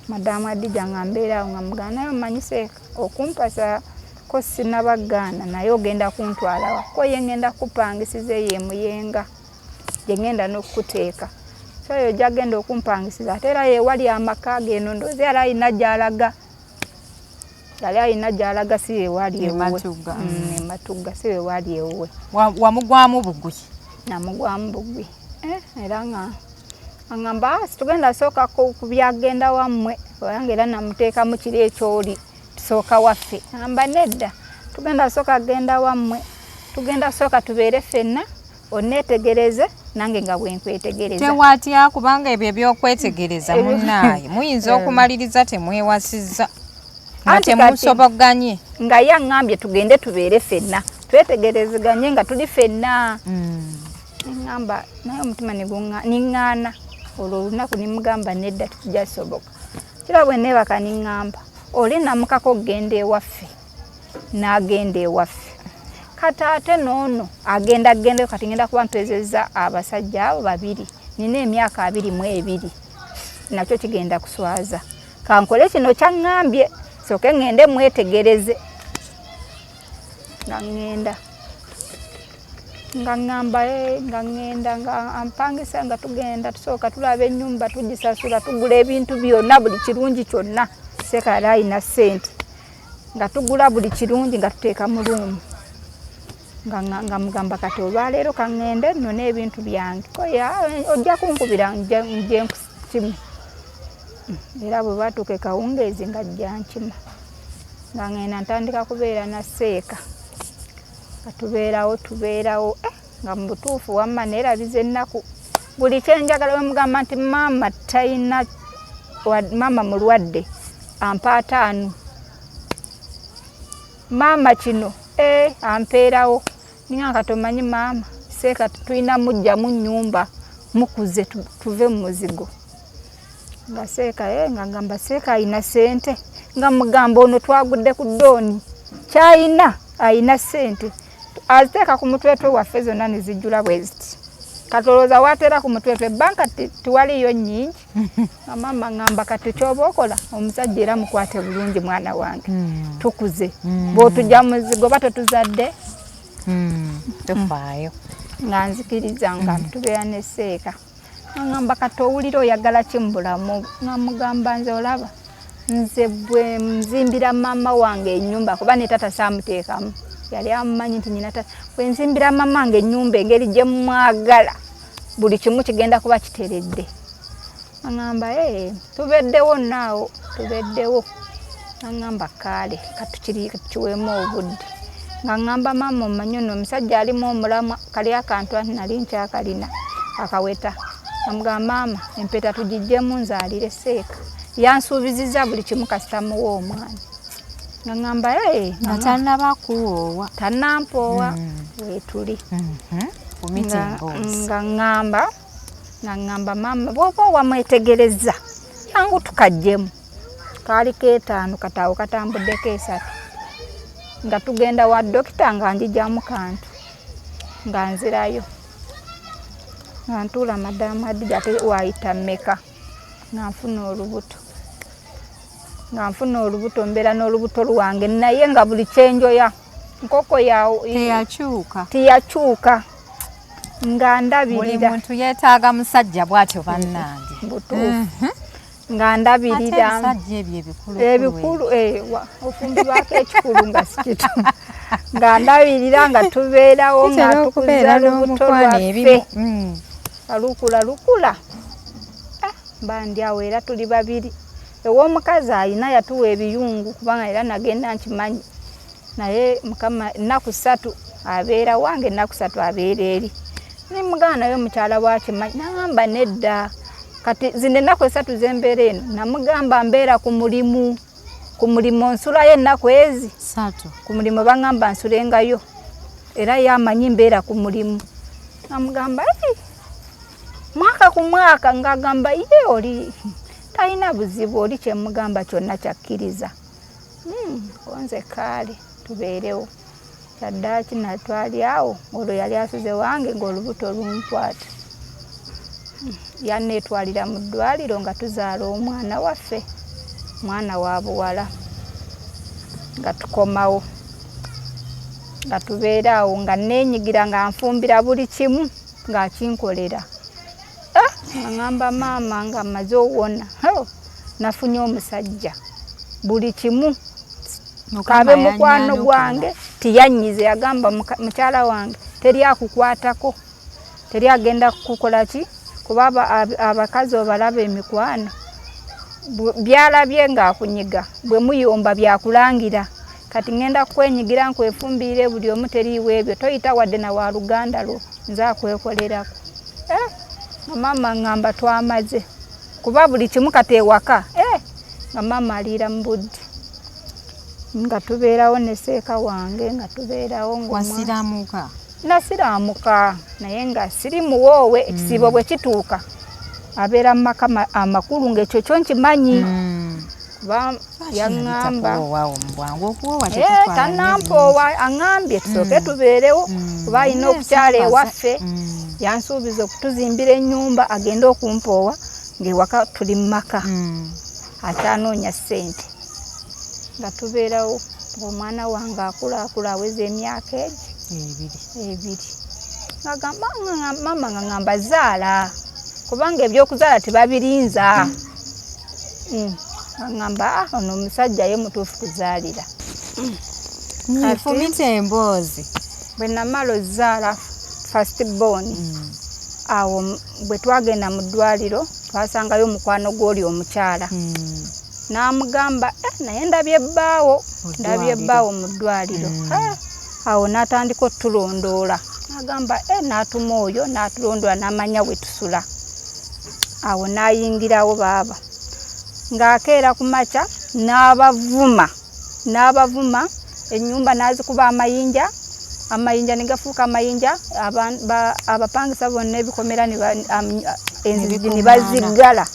madamu Adija nga mbeeraawo nga mugamba naye omanyi seeka okumpasa ko sinabagaana naye ogenda kuntwalawa ko ye ŋŋenda kupangisiza eyeemuyenga gye ŋŋenda n'okuteeka so yo gyagenda okumpangisiza ate era ye wali amaka geno ndoozi yali alina gy'alaga si we wali ewuwe Ematugga si we wali ewuwe wamugwamu bugwi namugwamu bugwi era nga aŋŋamba situgenda sooka ku byagenda wammwe oyange era namuteekamu kiri ekyoli tusooka waffe amba nedda tugenda sooka genda wammwe tugenda sooka tubeere ffenna onneetegereze nange nga bwenkwetegereza tewatya kubanga ebyo ebyokwetegereza munnaaye muyinza okumaliriza temwewasizza nga temusoboganye nga ye aŋŋambye tugende tubeere ffenna twetegerezeganye nga tuli ffenna ŋŋamba naye omutima niŋŋaana olwo olunaku nimugamba nedda tekijja soboka kira bwe neebaka niŋŋamba oli namukako okugenda ewaffe n'agenda ewaffe kati ate noono agenda kati ngenda kuba mpezezza abasajja abo 2 nina emyaka 22 nakyo kigenda kuswaza kankole kino kyaŋŋambye soke ŋŋende mwetegereze nga ŋŋenda nga ŋŋamba nga ŋŋenda nga ampangisa nga tugenda tusooka tulaba ennyumba tugisasula tugula ebintu byonna buli kirungi kyonna seeka yali alina ssente nga tugula buli kirungi nga tuteeka mu luumu nga mugamba kati olwaleero kaŋŋende nno n'ebintu byange ojja kunkubira nje nkusimu era bwe batuuka ekawungeezi nga ajja nkima nga ŋŋenda ntandika kubeera na seeka nga tubeerawo nga mu butuufu wamma neerabiza ennaku buli kyenjagala bamugamba nti maama talina maama mulwadde ampa 5 maama kino ampeerawo ninga katomanyi maama seeka tulina mujja mu nnyumba mukuze tuve mu muzigo nga seeka nga ngamba seeka ayina sente nga mugamba ono twagudde ku ddooni kyayina ayina sente aziteeka ku mutwetwe waffe zonna ne zijjula bwe ziti katolooza wateera ku mutwetwe banka tiwaliyo nnyingi maama ngamba kati kyoba okola omusajja era mukwate bulungi mwana wange tukuze bw'otujja mu muzigo ba tetuzadde tofaayo nga nzikiriza nga tubeera ne seeka ngamba kati owulira oyagala ki mu bulamu nga mugamba nze olaba nze bwe nzimbira maama wange ennyumba kuba ne tata saamuteekamu yali amumanyi nti nyina tata bwe nzimbira maama wange ennyumba engeri gye mwagala buli kimu kigenda kuba kiteredde ngamba tubeddewo naawo tubeddewo ngamba kaale katukiweemu obudde nga ngamba maama omanyi ono omusajja alimu omulamwa kali akantu nali nkyakalina akaweta amugamba maama empeta tugijjemu nzaalire seeka yansuubizizza buli kimu kasitamuwa omwana nga ngamba nga tannaba kuwoowa tannampoowa weetuli nga ngamba maama bw'oba wamwetegereza yangu tukajjemu kaali keetaano kataawo katambuddeko esatu nga tugenda wa dokita nga njijjamu kantu nga nzirayo nga ntuula madamu Hadija ate waayita mmeka nga nfuna olubuto mbeera n'olubuto lwange naye nga buli kyenjoya nkoko yawo tiyakyuka nga ndabirira buli muntu yeetaaga musajja bw'atyo bannange butuufu nga ndabirira ebikulu ofumbirwako ekikulu nga sikitu nga ndabirira nga tubeerawo nga tukuza lubuto lwaffe lukula bandyawo era tuli babiri ew'omukazi ayina yatuwa ebiyungu kubanga era nagenda nkimanyi naye mukama ennaku 3 abeera wange ennaku 3 abeera eri nimugana naye mukyala wakimanyi nagamba nedda kati zino ennaku 3 zembeera eno namugamba mbeera ku mulimu nsulayo ennaku ezi 3 ku mulimu bangamba nsulengayo era yamanyi mbeera ku mulimu namugamba mwaka ku mwaka ngagamba ye oli talina buzibu oli kyemugamba kyonna kyakkiriza onze kaale tubeerewo kyaddaaki natwali awo olwo yali asuze wange ng'olubuto lunkwata yanneetwalira mu ddwaliro nga tuzaala omwana waffe mwana wa buwala nga tukomawo nga tubeera awo nga neenyigira nga nfumbira buli kimu ng'akinkolera nga ngamba maama nga mmaze owona nafunye omusajja buli kimu kabe mukwano gwange tiyanyize yagamba mukyala wange teri akukwatako teri agenda kukola ki kuba abakazi obalaba emikwano byalabye ng'akunyiga bwe muyomba byakulangira kati ngenda kwenyigira nkwefumbire buli omu teriiwo ebyo toyita wadde na wa luganda lwo nze akwekolerako maama ngamba twamaze kuba buli kimu kati ewaka nga maama aliira mu budde nga tubeerawo ne seeka wange nga tubeerawo wasiraamuka nasiraamuka naye nga siri muwoowe ekisiibo bwe kituuka abeera mu maka amakulu ng'ekyo kyo nkimanyi kuba yaŋŋamba tannampoowa aŋŋambye tusooke tubeerewo kuba alina okukyala ewaffe yansuubiza okutuzimbira ennyumba agende okumpoowa ng'ewaka tuli mu maka akyanoonya ssente nga tubeerawo ng'omwana wange akulaakula aweza emyaka ebiri maama nga ngamba zaala kubanga ebyokuzaala tebabirinza ngamba ono omusajja ye mutuufu kuzaalira nfumita emboozi bwe namala ozaala first born awo bwe twagenda mu ddwaliro twasangayo omukwano gw'oli omukyala n'amugamba naye ndabye ebbaawo mu ddwaliro awo n'atandika otulondoola n'agamba n'atuma oyo n'atulondoola n'amanya bwe tusula awo n'ayingirawo baaba ng'akeera ku makya n'abavuma ennyumba nazikuba amayinja ne gafuuka amayinja abapangisa bonna ebikomera enzigi ne baziggala.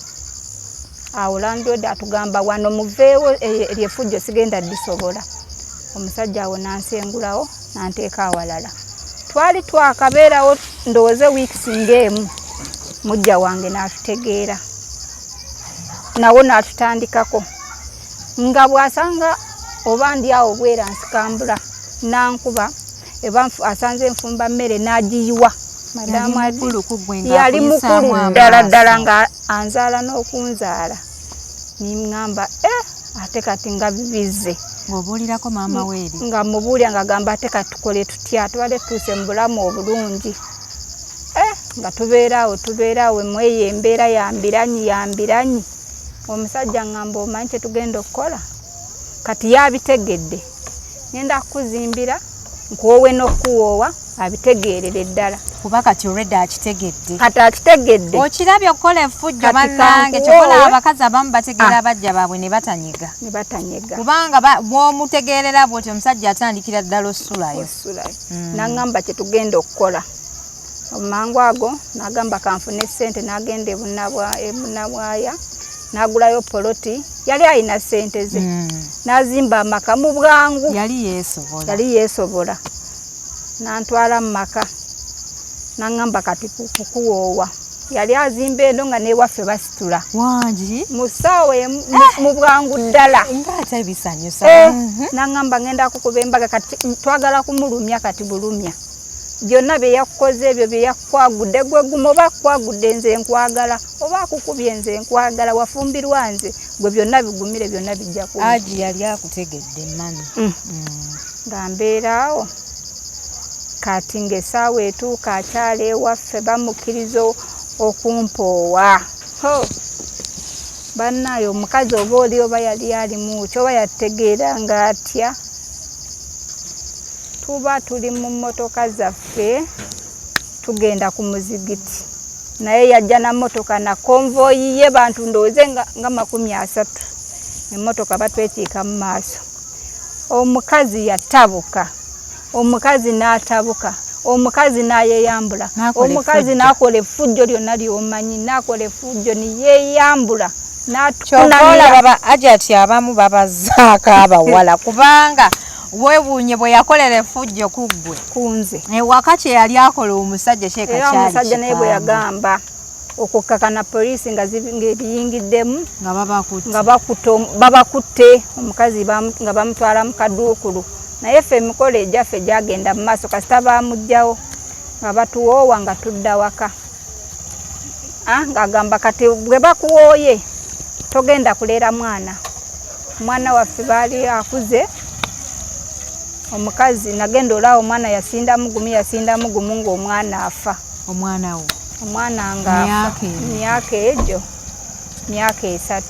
Awo landlord atugamba wano muveewo eryefujjo sigenda disobola. Omusajja awo nansengulawo nanteeka awalala. Twali twakabeerawo ndowooza wiiki ng'emu mujja wange n'atutegeera nawo n'atutandikako nga bw'asanga oba ndi awo bwera nsikambula nankuba asanze enfumba mmere n'agiyiwa. Madamu yali mukulu ddala nga anzaala n'okunzaala. Nimŋŋamba ate kati nga bibize. Ng'obuulirako maama weeri? Nga mubuulya nga gamba ate kati tukole tutya twale tutuuse mu bulamu obulungi. Nga tubeeraawo mweyo embeera yambiranyi. Omusajja ngamba omanyi kye tugenda okukola? Kati yabitegedde. Ngenda kukuzimbira nkuwoowe n'okuwoowa abitegeerere ddala. Kuba kati already akitegedde. Kati akitegedde. Okirabye okukola effujjo bannange kyokola abakazi abamu bategeera abajja baabwe ne batanyega. Kubanga bw'omutegeerera bw'oti omusajja atandikira ddala ossulayo. N'aŋŋamba kye tugenda okukola. Omangu ago n'agamba kanfune ssente n'agenda ebunabwaya n'agulayo poloti. Yali alina ssente ze. N'azimba amaka mu bwangu. Yali yeesobola. N'antwala mu maka. N'aŋŋamba kati kukuwoowa. Yali azimba eno nga n'ewaffe basitula. Wangi? Mu ssaawa mu bwangu ddala. Ng'ate bisanyusa. N'aŋŋamba ngenda kukuba embaga kati twagala kumulumya kati bulumya. Byonna bye yakukoze ebyo bye yakwagudde gwe gumu oba kwagudde nze nkwagala oba akukubye nze nkwagala wafumbirwa nze gwe byonna bigumire byonna bijja kuba. Aji yali akutegedde mani. Nga mbeeraawo kati ng'essaawa etuuka akyala ewaffe bamukkiriza okumpoowa. Bannaayo omukazi oba oli oba yali alimu ki oba yategeera nga atya. Tuba tuli mu mmotoka zaffe tugenda ku muzigiti naye yajja na mmotoka na konvoyi ye bantu ndowooze nga 30. Emmotoka batwekiika mu maaso. Omukazi yatabuka, omukazi n'atabuka, omukazi n'ayeyambula, omukazi n'akola effujjo lyonna ly'omanyi, n'akola effujjo niyeeyambula n'atukunamira. Baba ajati abamu babazaako abawala kubanga weewuunye bwe yakolera effujjo ku ggwe kunze ewaka kye yali akola omusajja kyeka kyali omusajja naye bwe yagamba okukkakana poliisi nga ebiyingiddemu nga babakutte omukazi nga bamutwala mu kaduukulu naye ffe emikolo egyaffe gyagenda mu maaso kasita baamugjawo nga batuwoowa nga tudda waka. Ng'agamba kati bwe bakuwooye togenda kuleera mwana waffe baali akuze. Omukazi nagenda olaawo omwana yasindamu gumu ng'omwana afa. Omwana wo? Omwana ng'afa. Myaka egyo. Myaka 3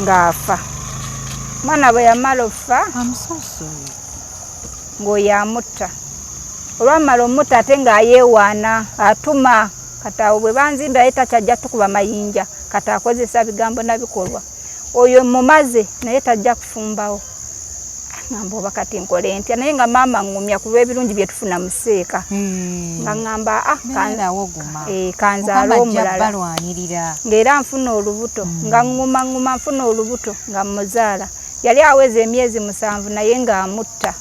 ng'afa. Omwana bwe yamala okufa ng'oyo amutta. Olwamala omutta ate ng'ayeewaana atuma kati awo bwe banzimba ye takyajja tukuba mayinja kati akozesa bigambo na bikolwa. Oyo mumaze naye tajja kufumbawo. Ngamba oba kati nkole ntya naye nga maama ngumya ku lw'ebirungi bye tufuna mu sseeka. Nga ngamba kanzaala omulala ng'era nfuna olubuto nga nguma nfuna olubuto nga muzaala. Yali aweza emyezi 7 naye ng'amutta.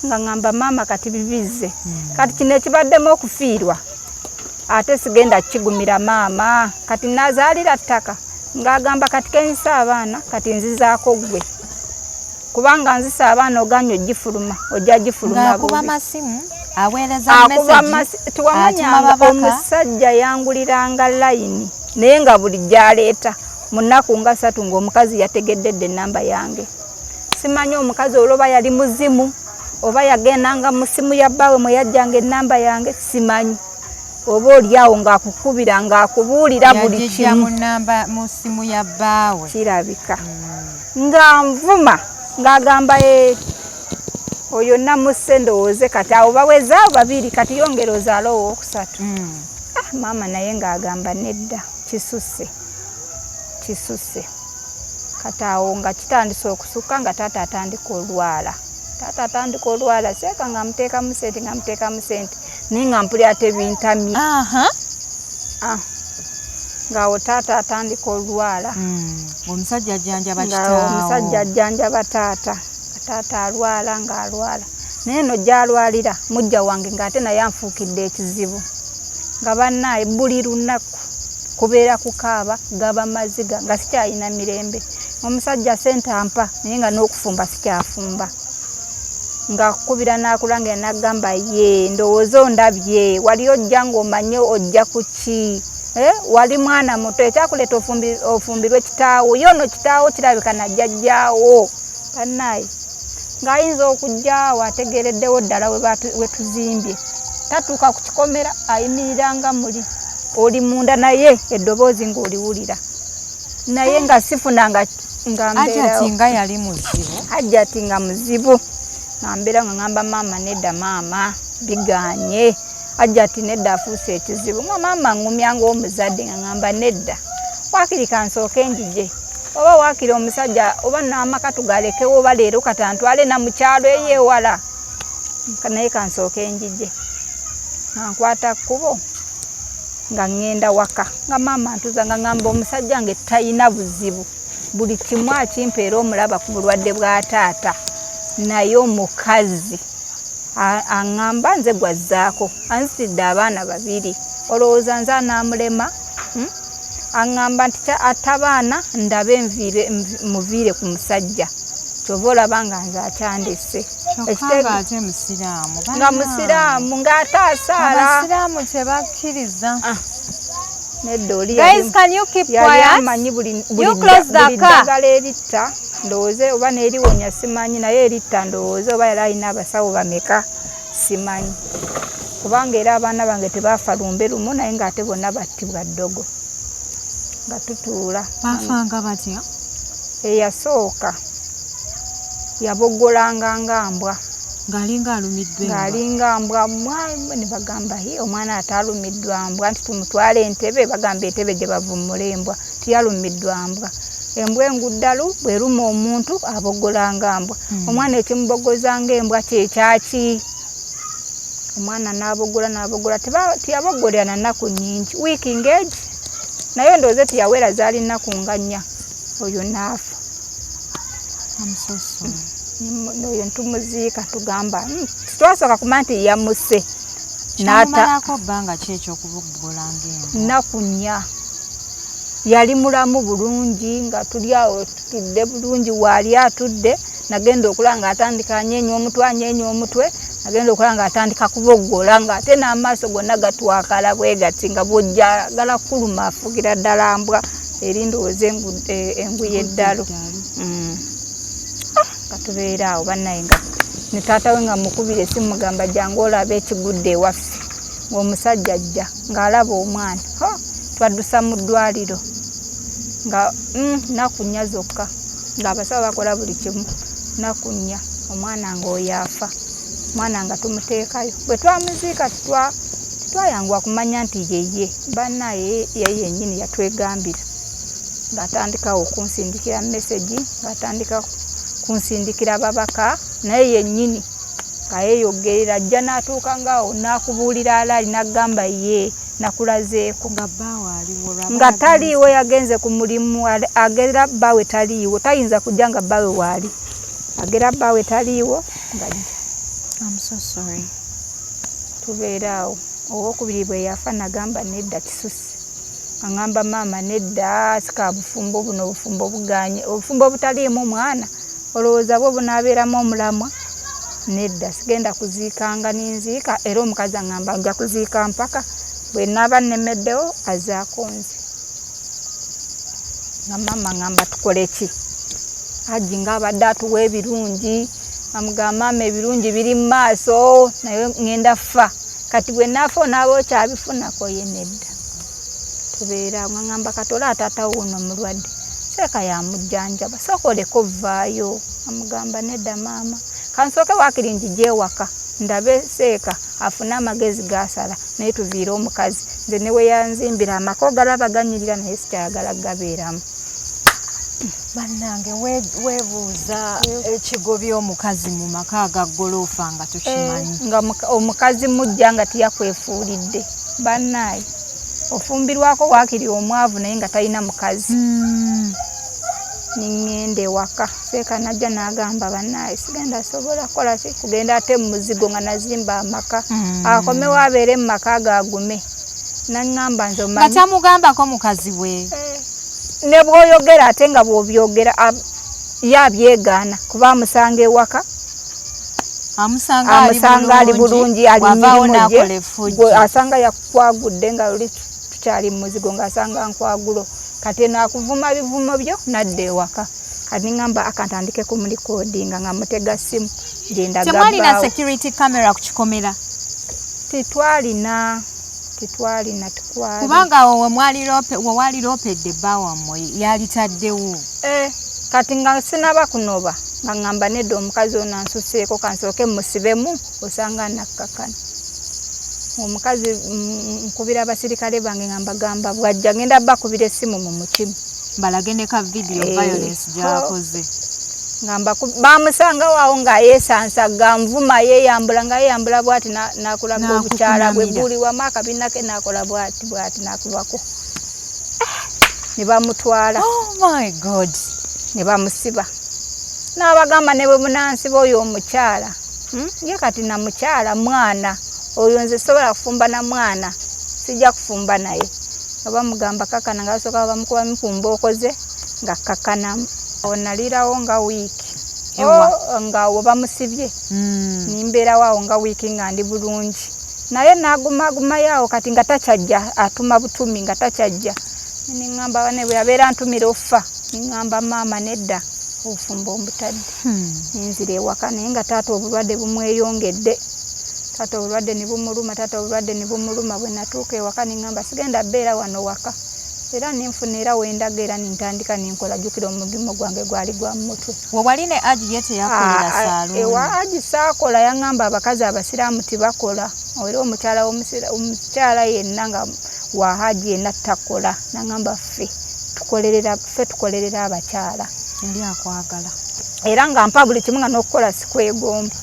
Nga ngamba maama kati bibize kati kino ekibaddemu okufiirwa ate sigenda kigumira maama kati nazaalira ttaka ng'agamba kati kenyisa abaana kati nzizaako gwe. Kubanga nzisa abaana oganya ogifuluma ojja gifuluma kuba masimu aweereza message tuwamanya omusajja yanguliranga layini naye nga buli gyaleeta mu nnaku nga 3 ng'omukazi yategeddedde ennamba yange. Simanyi omukazi olwoba yali muzimu oba yagendanga mu simu ya bbaawe mwe yajjanga ennamba yange simanyi oba oliawo ng'akukubira ng'akubuulira buli kimu mu simu ya bbaawe kirabika nga nvuma ng'agamba oyo namusse ndowooze kati awo bawezaawo 2 kati yongera ozaala owookusatu. Maama naye ng'agamba nedda kisusse Kataawo nga kitandise okusukka nga taata atandika olwala. Taata atandika olwala seeka nga muteekamu sente naye nga mpulira tebintamye. Ng'awo taata atandika olwala. Omusajja ajjanjaba kitaawo. Omusajja ajjanjaba taata. Taata alwala ng'alwala. Naye no gy'alwalira mujja wange ng'ate naye anfuukidde ekizibu. Nga bannaaye buli lunaku kubeera kukaaba gaba maziga nga sikyalina mirembe. Omusajja sente ampa naye nga n'okufumba sikyafumba. Ng'akukubira n'akulangira n'agamba ye ndowooza ondabye wali ojja ng'omanye ojja ku ki. Wali mwana muto ekyakuleeta ofumbirwe kitaawo yo no kitaawo kirabika na jjajjaawo. Bannaaye ng'ayinza okujjaawo ategeereddewo ddala we tuzimbye. Tatuuka ku kikomera ayimiriranga muli. Oli munda naye eddoboozi ng'oliwulira. Naye nga sifuna nga mbeerawo. Ajjati nga yali muzibu. Ajjati nga muzibu. Nga mbeera nga ngamba maama nedda maama bigaanye. Ajjati nedda afuuse ekizibu. Nga maama ngumya ng'omuzadde nga ngamba nedda. Waakiri kansooke njije. Oba waakiri omusajja oba n'amaka tugalekewo oba leero kata ntwale na mu kyalo eyeewala. Naye kansooke njije. Nga nkwata kkubo nga ngenda waka. Nga maama ntuuza nga ngamba omusajja nge talina buzibu. Buli kimu akimpeera omulaba ku bulwadde bwa taata. Naye omukazi aŋŋamba nze gwazzaako anzitidde abaana babiri olowooza nze anaamulema. Aŋŋamba nti atabaana ndabe muviire ku musajja kyova olaba nga nze akyandisse. Nga musiraamu ng'ate asaala. Abasiraamu tebakkiriza. Nedda oli yali amanyi buli ddagala eritta ndowooze oba n'eriwonya simanyi naye eritta ndowooze oba yali alina abasawo bameka simanyi. Kubanga era abaana bange tebaafa lumbe lumu naye ng'ate bonna battibwa ddogo. Nga tutuula. Baafanga batya? Eyasooka yaboggolanga ngambwa. Ng'alinga alumiddwa embwa. Ng'alinga mbwa ne bagamba omwana ataalumiddwa mbwa nti tumutwale entebe bagamba entebe gye bavummula embwa tiyalumiddwa mbwa. Embwa enguddalu bweruma omuntu aboggolanga mbwa. Omwana ekimuboggozanga embwa kyekyaki. Omwana n'aboggola tiyaboggolera na nnaku nnyingi wiiki ng'egi naye ndowooza tiyawera zaali nnaku nga nnya oyo n'afa. Oyo ntumuziika tugamba twasooka kumanya nti yamuse. N'amalako bbanga ki ekyokuboggolanga embwa? Nnaku nnya. Yali mulamu bulungi nga tuli awo tutudde bulungi waali atudde nagenda okulaba ng'atandika anyeenya omutwe nagenda okulaba ng'atandika kuboggola ng'ate n'amaaso gonna gatwakala bwe gati nga bw'ojjagala kuluma afugira ddala mbwa eri ndowooza enguye eddalo. Nga tubeera awo bannaye nga ne taata we nga mukubira essimu mugamba jangu olaba ekigudde ewaffe ng'omusajja ajja ng'alaba omwana. Twaddusa mu ddwaliro nga nnaku nnya zokka ng'abasawo bakola buli kimu. Nnaku nnya omwana ng'oyo afa. Omwana nga tumuteekayo bwe twamuziika titwayanguwa kumanya nti yeye. Bannaye ye yennyini yatwegambira ng'atandikawo okunsindikira mesegi ng'atandika kunsindikira ababaka naye yennyini nga yeeyogerera ajja n'atuuka ng'awo n'akubuulira alaali n'agamba ye nakulazeeko. Nga taliiwo yagenze ku mulimu agera bbaawe taliiwo tayinza kujja nga bbaawe waali. Agera bbaawe taliiwo ng'ajja. Tubeera awo. Owookubiri bwe yafa nagamba nedda kisusi. Aŋŋamba maama nedda sika bufumbo buno obufumbo bugaanye obufumbo obutaliimu mwana olowooza bwo bunaabeeramu omulamwa. Nedda sigenda kuziikanga ninziika era omukazi aŋŋamba ajja kuziika mpaka bwe naaba nnemeddewo azaako nze. Nga maama aŋŋamba tukole ki? Hajji ng'abadde atuwa ebirungi amugamba maama ebirungi biri mu maaso naye ŋŋenda ffa kati bwe naafa onaaba okyabifunako ye nedda. Tubeera aŋŋamba katola ataatawo wuno omulwadde seeka yamujjanjaba sooka oleko vvaayo. Amugamba nedda maama kansooke waakiri njije ewaka ndabe seeka afune amagezi gasala naye tuviire omukazi nze ne we yanzimbira amaka ogalaba ganyirira naye sikyayagala gabeeramu. Bannange weebuuza ekigo by'omukazi mu maka agaggoloofa nga tukimanyi. Nga omukazi mujja nga tiyakwefuulidde. Bannaaye ofumbirwako waakiri omwavu naye nga talina mukazi. Ningende ewaka. Seeka najja n'agamba bannaaye sigenda sobola kola ki kugenda ate mu muzigo nga nazimba amaka. Akomewo abeere mu maka gagume. Naŋŋamba nze omanyi. Nga tamugambako mukazi we. Ne bw'oyogera ate nga bw'obyogera yabyegaana kuba amusanga ewaka. Amusanga ali bulungi ali mirimu gye. Asanga yakwagudde nga luli tukyali mu muzigo ng'asanga nkwagulo. Kati nakuvuma bivumo byo nadda ewaka. Kati ngamba akantandike kumulikodinga nga mutega simu genda gaba. Temwalina security camera ku kikomera? Titwalina. Kubanga we wali loopedde bba wammwe yalitaddewo. Kati nga sinaba kunoba nga ngamba nedda omukazi ono ansuseeko kansooke musibemu osanga nakkakana. Omukazi nkubira abasirikale bange ngamba gamba bwajja ngenda bakubira essimu mu mutima. Balage ne ka video violence gy'akoze. Ngamba bamusanga waawo nga yeesansa ganvuma yeeyambula nga yeeyambula bw'ati n'akulaga obukyala bwe buli wamu akabina ke n'akola bw'ati n'akubako. Ne bamutwala. Oh my God. Ne bamusiba. N'abagamba ne bwe munansiba oyo omukyala. Ye kati na mukyala mwana. Oyo nze sobola kufumba na mwana. Sijja kufumba naye. Nga bamugamba kakana nga basooka bamukuba mipumba okoze nga kakanamu. Onalirawo nga wiiki. Nga bamusibye. Nimbeerawo awo nga wiiki nga ndi bulungi. Naye n'aguma yawo kati nga takyajja atuma butumi nga takyajja. Niŋŋamba ne bwe yabeera ntumira offa. Niŋŋamba maama nedda ofumba omutadde. Ninzira ewaka naye nga taata obulwadde bumweyongedde. Taata obulwadde ne bumuluma bwe natuuka ewaka niŋŋamba sigenda beera wano waka. Era ninfuna era wendaga era nintandika ninkola jjukira omulimu gwange gwali gwa mutwe. We wali ne Aji ye teyakolera saaluni? Ewa Aji saakola yaŋŋamba abakazi abasiraamu tibakola. Era omukyala yenna nga wa Haji yenna takola. Naŋŋamba ffe tukolerera abakyala. Yali akwagala. Era nga mpa buli kimu nga n'okukola sikwegomba.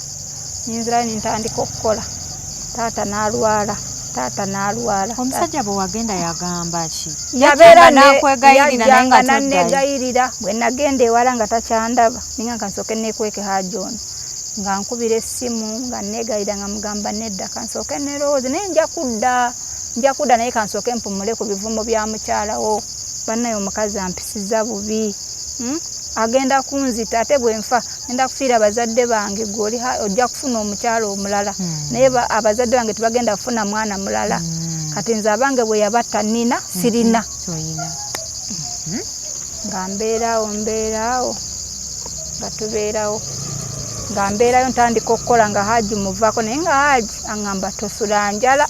Ninzirayo nintandika okukola. Taata n'alwala. Omusajja bwe wagenda yagamba ki? Yabeera n'akwegayirira bwe nagenda ewala nga takyandaba ninga kansooke neekweke Haji ono nga nkubira essimu nga neegayirira nga mugamba nedda kansooke nerowooza naye nja kudda naye kansooke mpumule ku bivumo bya mukyalawo. Bannaye omukazi ampisiza bubi. Agenda kunzita ate bwe nfa ngenda kufiira abazadde bange gwoli ojja kufuna omukyala omulala. Naye abazadde bange tebagenda kufuna mwana mulala. Kati nze abange bwe yabatta nina sirina. Nga mbeerawo nga tubeerawo. Nga mbeerayo ntandika okukola nga Haji muvaako naye nga Haji aŋŋamba tosula njala.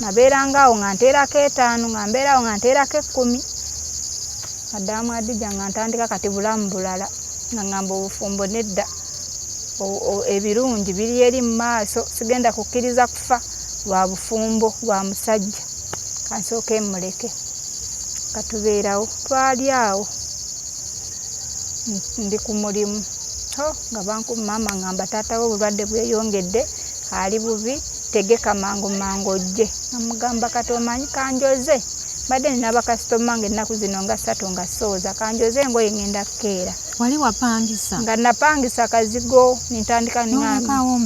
Nabeerangaawo nga nteerako 5 nga mbeerawo nga nteerako 10. Adamu Adija nga ntandika kati bulamu bulala nga ngamba obufumbo nedda ebirungi biri eri mu maaso sigenda kukkiriza kufa lwa bufumbo lwa musajja kansooke muleke katubeerawo twali awo ndi ku mulimu nga mama ngamba taatawo obulwadde bweyongedde ali bubi tegeka mangu ojje namugamba kati omanyi kanjoze badde nina bakasitoma nga ennaku zino nga 3 nga sooza kanjoze engoye ngenda kukeera. Wali wapangisa? Nga napangisa kazigo nintandika nolekawo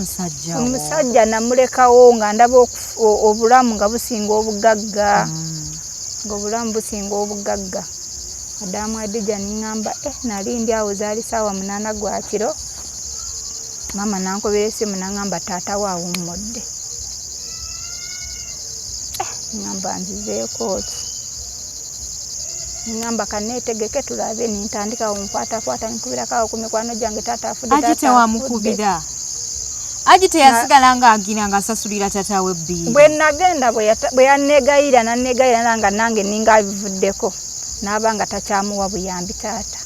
omusajja namulekawo nga ndaba obulamu nga businga obugagga. Ng'obulamu businga obugagga. Adamu Adija niŋŋamba nali ndi awo zaali ssaawa 8 gwa kiro. Mama nankobera essimu naŋŋamba taata waawo mmodde. Ngamba nzizeeko ki. Ngamba kaneetegeke tulabe nintandika nkwata nkubirako awo ku mikwano gyange taata afudde. Aji tewamukubira? Aji teyasigala nga agira nga asasulira taata we bbiiri? Bwe nagenda bwe yanneegayira nga nange ninga abivuddeko n'aba nga takyamuwa buyambi taata.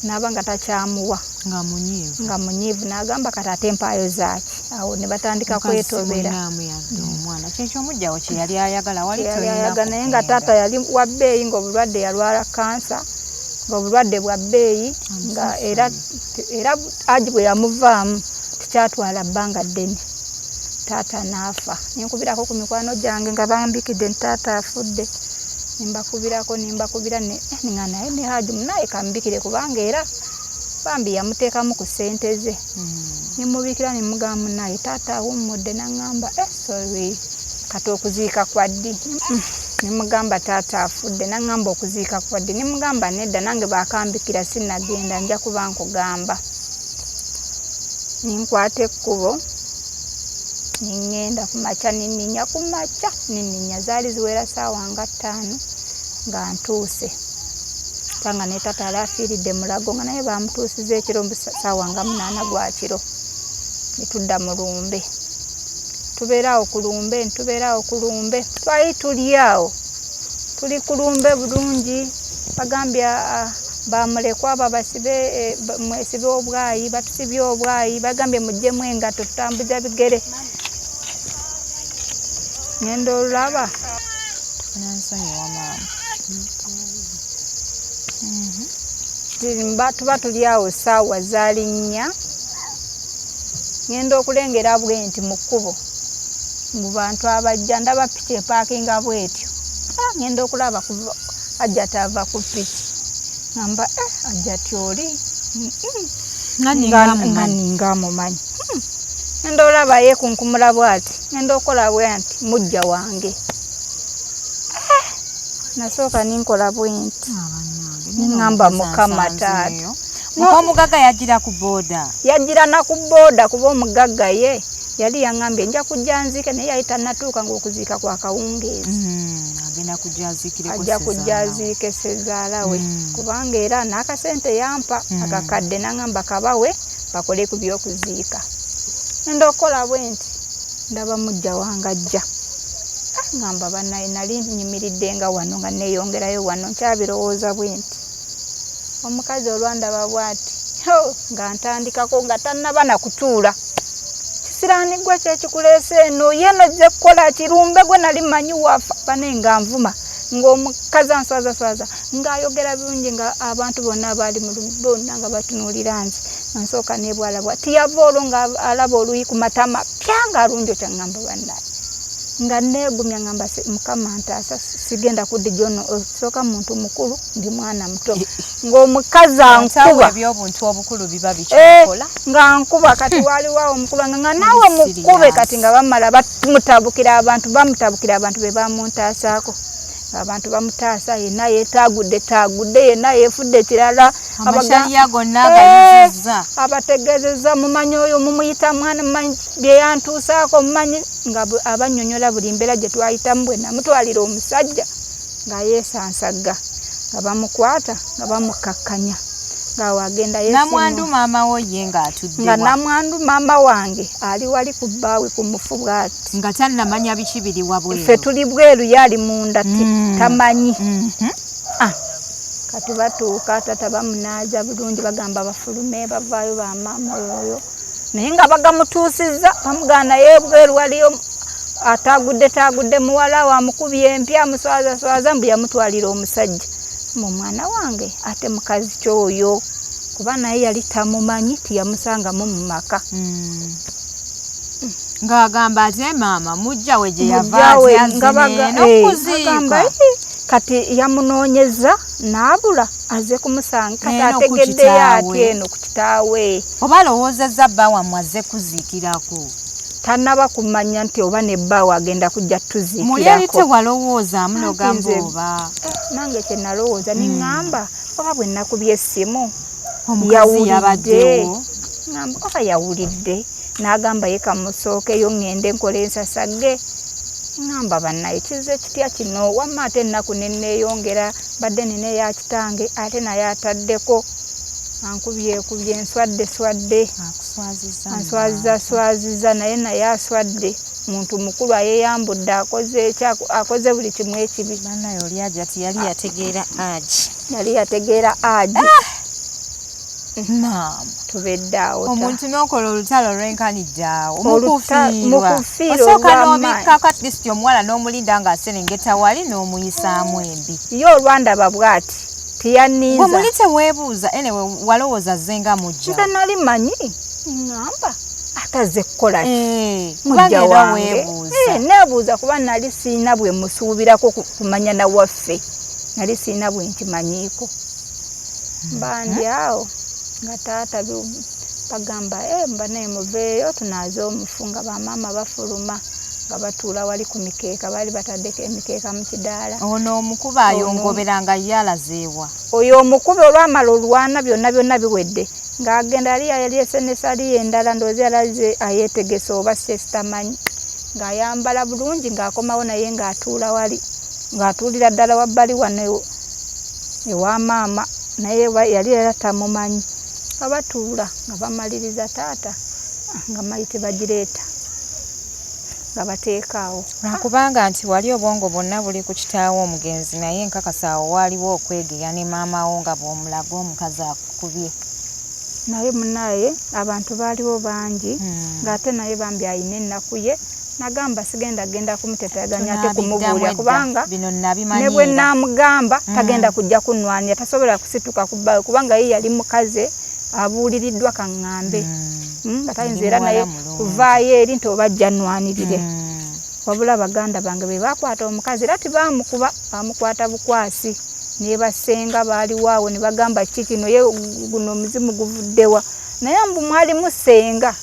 N'aba nga takyamuwa. Nga munyiivu n'agamba kati ate empaayo zaaki. Awo ne batandika kwetobera. Omwana kyekyo omujjawo kye yali ayagala wali toyina. Naye nga taata yali wa bbeeyi ng'obulwadde yalwala kansa. ng'obulwadde bwa bbeeyi nga era Haji bwe yamuvaamu tukyatwala bbanga ddene taata n'afa nenkubirako ku mikwano gyange nga bambikidde nti taata afudde nimbakubira nga naye ne Haji munaye kambikire kubanga era bambi yamuteekamu ku ssente ze nimubikira nimugamba munaye taata awummudde naŋŋamba sorry kati okuziika kwa ddi nimugamba taata afudde naŋŋamba okuziika kwa ddi nimugamba nedda nange bakambikira sinnagenda nja kuba nkugamba ninkwata ekkubo niŋŋenda ku makya ninninya zaali ziwera ssaawa nga 5 nga ntuuse tanga ne taata yali afiiridde Mulago nga naye bamutuusiza ekiro ssaawa nga 8 gwa kiro nitudda mu lumbe tubeeraawo ku lumbe twali tuli awo tuli ku lumbe bulungi bagambye bamulekwa abo mwesibe obwayi batusibye obwayi bagambye muggyemu engatto tutambuza bigere ngenda olulaba tuba tuli awo ssaawa zaali 4 ngenda okulengera bwe nti mu kkubo mu bantu abajja ndaba piki epaakinga bwetyo ngenda okulaba ajja taava ku piki ngamba ajja tyoli nga ninga amumanyi ngenda olaba yekunkumula bwati ngenda okola bwe nti mujja wange nasooka ninkola bwe nti niŋŋamba Mukama taata omugagga yajjira ku booda yajjira na ku booda kuba omugagga ye yali yaŋŋambye nja kujja nziike naye yali tannatuuka ng'okuziika kwa kawungeezi ajja kujja aziike ssezaala we kubanga era n'akasente yampa akakadde naŋŋamba kabawe bakole ku by'okuziika ngenda okukola bwe nti ndaba mujja wange ajja ŋŋamba bannaye nali nyimiridde nga wano nga neeyongerayo wano nkyabirowooza bwe nti omukazi olwandaba bw'ati nga ntandikako nga tannaba na kutuula kisiraanigwa kyekikuleese eno ye nojja kukola kirumbe gwe nali manyi wafa bane nga nvuma ng'omukazi answazaswaza ng'ayogera birungi nga abantu bonna abaali mu bonna nga batunuulira nze nga nsooka neebwala bwati yava olwo nga alaba oluyi ku matama pyanga alungi okyaŋŋamba bannaye nga neegumya ngamba Mukama ntaasa sigenda kudijja ono osooka muntu mukulu ndi mwana muto ng'omukazi ankuba ebyobuntu obukulu biba bikikola nga nkuba kati waaliwawo omukulu nga naawe mukube kati nga bamala bamutabukira abantu be bamuntaasaako abantu bamutaasa yenna yeetaagudde yenna yeefudde kirala amashaliya gonna agayizizza abategeezezza mumanyi oyo mumuyita mwana mumanyi bye yantuusaako mumanyi nga abannyonnyola buli mbeera gye twayitamu bwe namutwalira omusajja nga yeesansagga nga bamukwata nga bamukkakkanya ng'awo agenda namwandu maama wo ye ng'atudde nga namwandu maama wange ali wali ku bbaawe ku mufu bw'ati nga tannamanya biki biri wabweru ffe tuli bweru yali munda tamanyi kati batuuka tata bamunaaza bulungi bagamba bafulume bavaayo bamaama oyo naye nga bagamutuusizza bamugana naye bweru waliyo ataagudde muwala wamukubye empya amuswazaswaza mbu yamutwalira omusajja mu mwana wange ate mukazi kyoyo kuba naye yali tamumanyi tiyamusangamu mu maka ng'agamba ate maama mujja we gye yava n'okuziika kati yamunoonyeza n'abula aze kumusanga kati ategeddeyo ati eno ku kitaawe oba lowoozezza bba wammwe azze kuziikirako tannaba kumanya nti oba ne bbaawe agenda kujja tuziikirako muli eri tewalowoozaamu n'ogamba oba nange kye nalowooza niŋŋamba oba bwe nnakubye essimu omukazi yabaddewo ŋŋamba oba yawulidde n'agamba ye kamusookeyo ŋŋende nkola ensasagge ŋŋamba bannaye kize kitya kino wamma ate ennaku nenneeyongera badde nina eya kitange ate naye ataddeko ankubyekubye nswadde answaziza naye aswadde muntu mukulu ayeyambudde akoze buli kimu ekibi bannaye oli aja ti yali yategeera aji naam tubedde awo omuntu n'okola olutalo olwenkanidde awo mukufiirwa osooka n'obikkako at least omuwala n'omulinda ng'aserengeta wali n'omuyisaamu embi ye olwandaba bw'ati tiyaninza gwe muli teweebuuza anyway walowooza zenga mujja nze nali manyi ngamba ataze kukola mujja wange neebuuza kuba nali siina bwe musuubirako kumanya na waffe nali siina bwe nkimanyiiko mbandi awo nga taata bagamba mba naye muveeyo tunaaze omufu nga bamaama bafuluma nga batuula wali ku mikeeka baali bataddeko emikeeka mu kidaala ono omukuba ayongobera nga yalazeewa oyo omukubi olwamala olwana byonna byonna biwedde ng'agenda yali esenesa ali endala ndoozi yalaze ayeetegesa oba sesitamanyi ng'ayambala bulungi ng'akomawo naye ng'atuula wali ng'atuulira ddala wabbali wano ewa maama naye yali era tamumanyi abatuula nga bamaliriza taata nga mayite bagireeta nga bateekaawo lwakubanga nti wali obwongo bwonna buli ku kitaawo omugenzi naye nkakasaawo waaliwo okwegeya ne maamawo nga bw'omulaga omukazi akukubye naye munaye abantu baaliwo bangi ng'ate naye bambi ayina ennaku ye nagamba sigenda genda kumuteteganya ate kumubuulira kubanga ne bwe naamugamba tagenda kujja kunwanira tasobola kusituka kubbayo kubanga ye yali mukaze abuuliriddwa kaŋŋambe nga tayinza era naye kuvaayo eri nti oba ajja nnwanirire wabula baganda bange be bakwata omukazi era tibaamukuba bamukwata bukwasi naye basenga baaliwaawo ne bagamba ki kino ye guno omuzimu guvuddewa naye mbu mwali musenga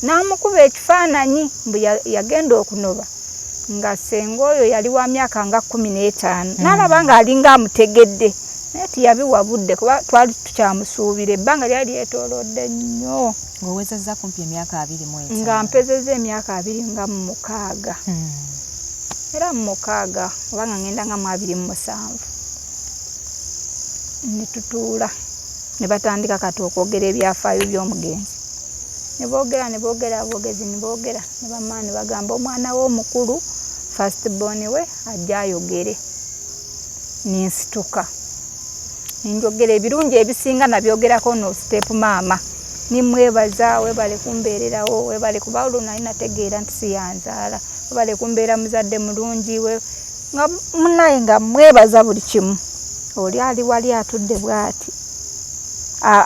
n'amukuba ekifaananyi mbu yagenda okunoba nga senga oyo yali wa myaka nga 15 n'alaba ng'alinga amutegedde naye tiyabiwa budde kuba twali tukyamusuubira ebbanga lyali lyetoolodde nnyo ng'owezezza kumpi emyaka 25 nga mpezezza emyaka 26 era mu 6 obanga ngenda nga mu 27 ne tutuula ne batandika kati okwogera ebyafaayo by'omugenzi ne boogera aboogezi ne boogera ne bamaani bagamba omwana w'omukulu first born we ajja ayogere ninsituka ninjogera ebirungi ebisinga nabyogerako no step maama nimwebaza webale kumbeererawo webale kuba olwo nali nategeera nti siyanzaala webale kumbeera muzadde mulungi we nga munaye nga mwebaza buli kimu oli ali wali atudde bw'ati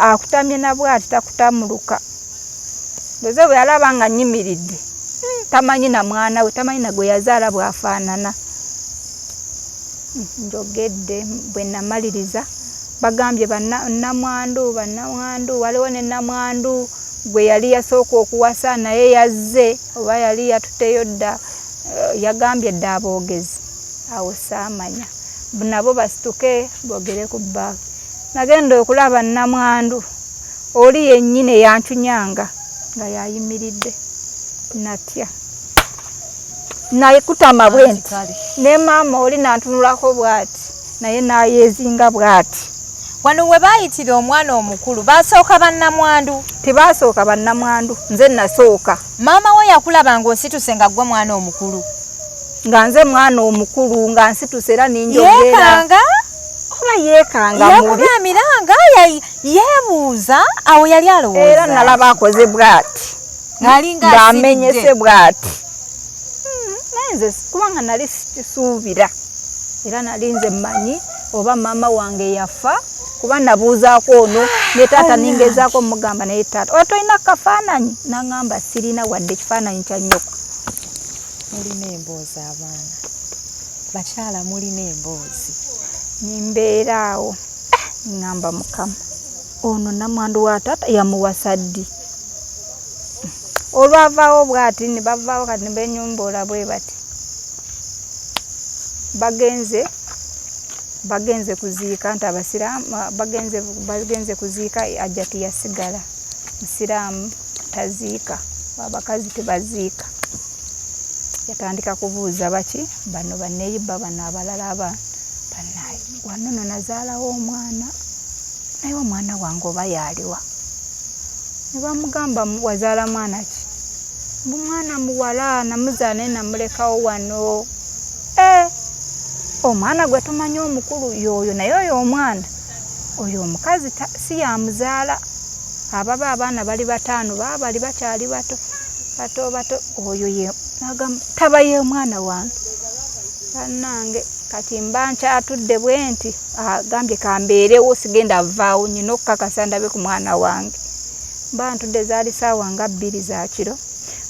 akutamye na bw'ati takutamuluka ndoze bwe yalaba nga nnyimiridde tamanyi na mwana we tamanyi na gwe yazaala bw'afaanana njogedde bwe namaliriza bagambye bannamwandu waliwo ne nnamwandu gwe yali yasooka okuwasa naye yazze oba yali yatuteyo dda yagambye dda aboogezi awo saamanya nabo basituke boogere ku bbaaga nagenda okulaba nnamwandu oli yennyini eyancunyanga nga yayimiridde natya naye kutama bwe nti ne maama oli nantunulako bw'ati naye nayeezinga bw'ati wano we baayitira omwana omukulu basooka bannamwandu tebasooka bannamwandu nze nasooka maama we yakulaba ng'osituse nga ggwe mwana omukulu nga nze mwana omukulu nga nsituse era ninjogera yeekanga oba yeekanga muli yakubamiranga yeebuuza awo yali alowooza era nalaba akoze bw'ati ng'amenyese bw'ati naye nze kubanga nali sikisuubira era nali nze mmanyi oba maama wange yafa kuba nabuuzaako ono ne taata ningezaako mugamba naye taata oba tolina kafaananyi naŋŋamba sirina wadde ekifaananyi kya nnyoko mulina emboozi abaana bakyala mulina emboozi nimbeera awo ŋŋamba mukama ono namwandu wa taata yamuwasa ddi olwavaawo bw'ati ne bavaawo kati ne benyumboola bwe bati bagenze kuziika nti abasiraamu bagenze kuziika ajja tiyasigala musiraamu taziika abakazi tebaziika yatandika kubuuza baki bano banneeyibba bano abalala bannaye wanono nazaalawo omwana naye omwana wange oba yaliwa ne bamugamba wazaala mwana ki mwana muwala namuzaala naye namulekawo wano omwana gwe tumanyi omukulu yoyo naye oyo omwana oyo omukazi si yamuzaala ababa abaana bali 5 baba bali bakyali bato oyo ye nagamba taba ye omwana wange bannange kati mba nkyatudde bwe nti agambye kambeerewo sigenda vaawo nyina okukakasa ndabe ku mwana wange. Mba ntudde zaali ssaawa nga 2 za kiro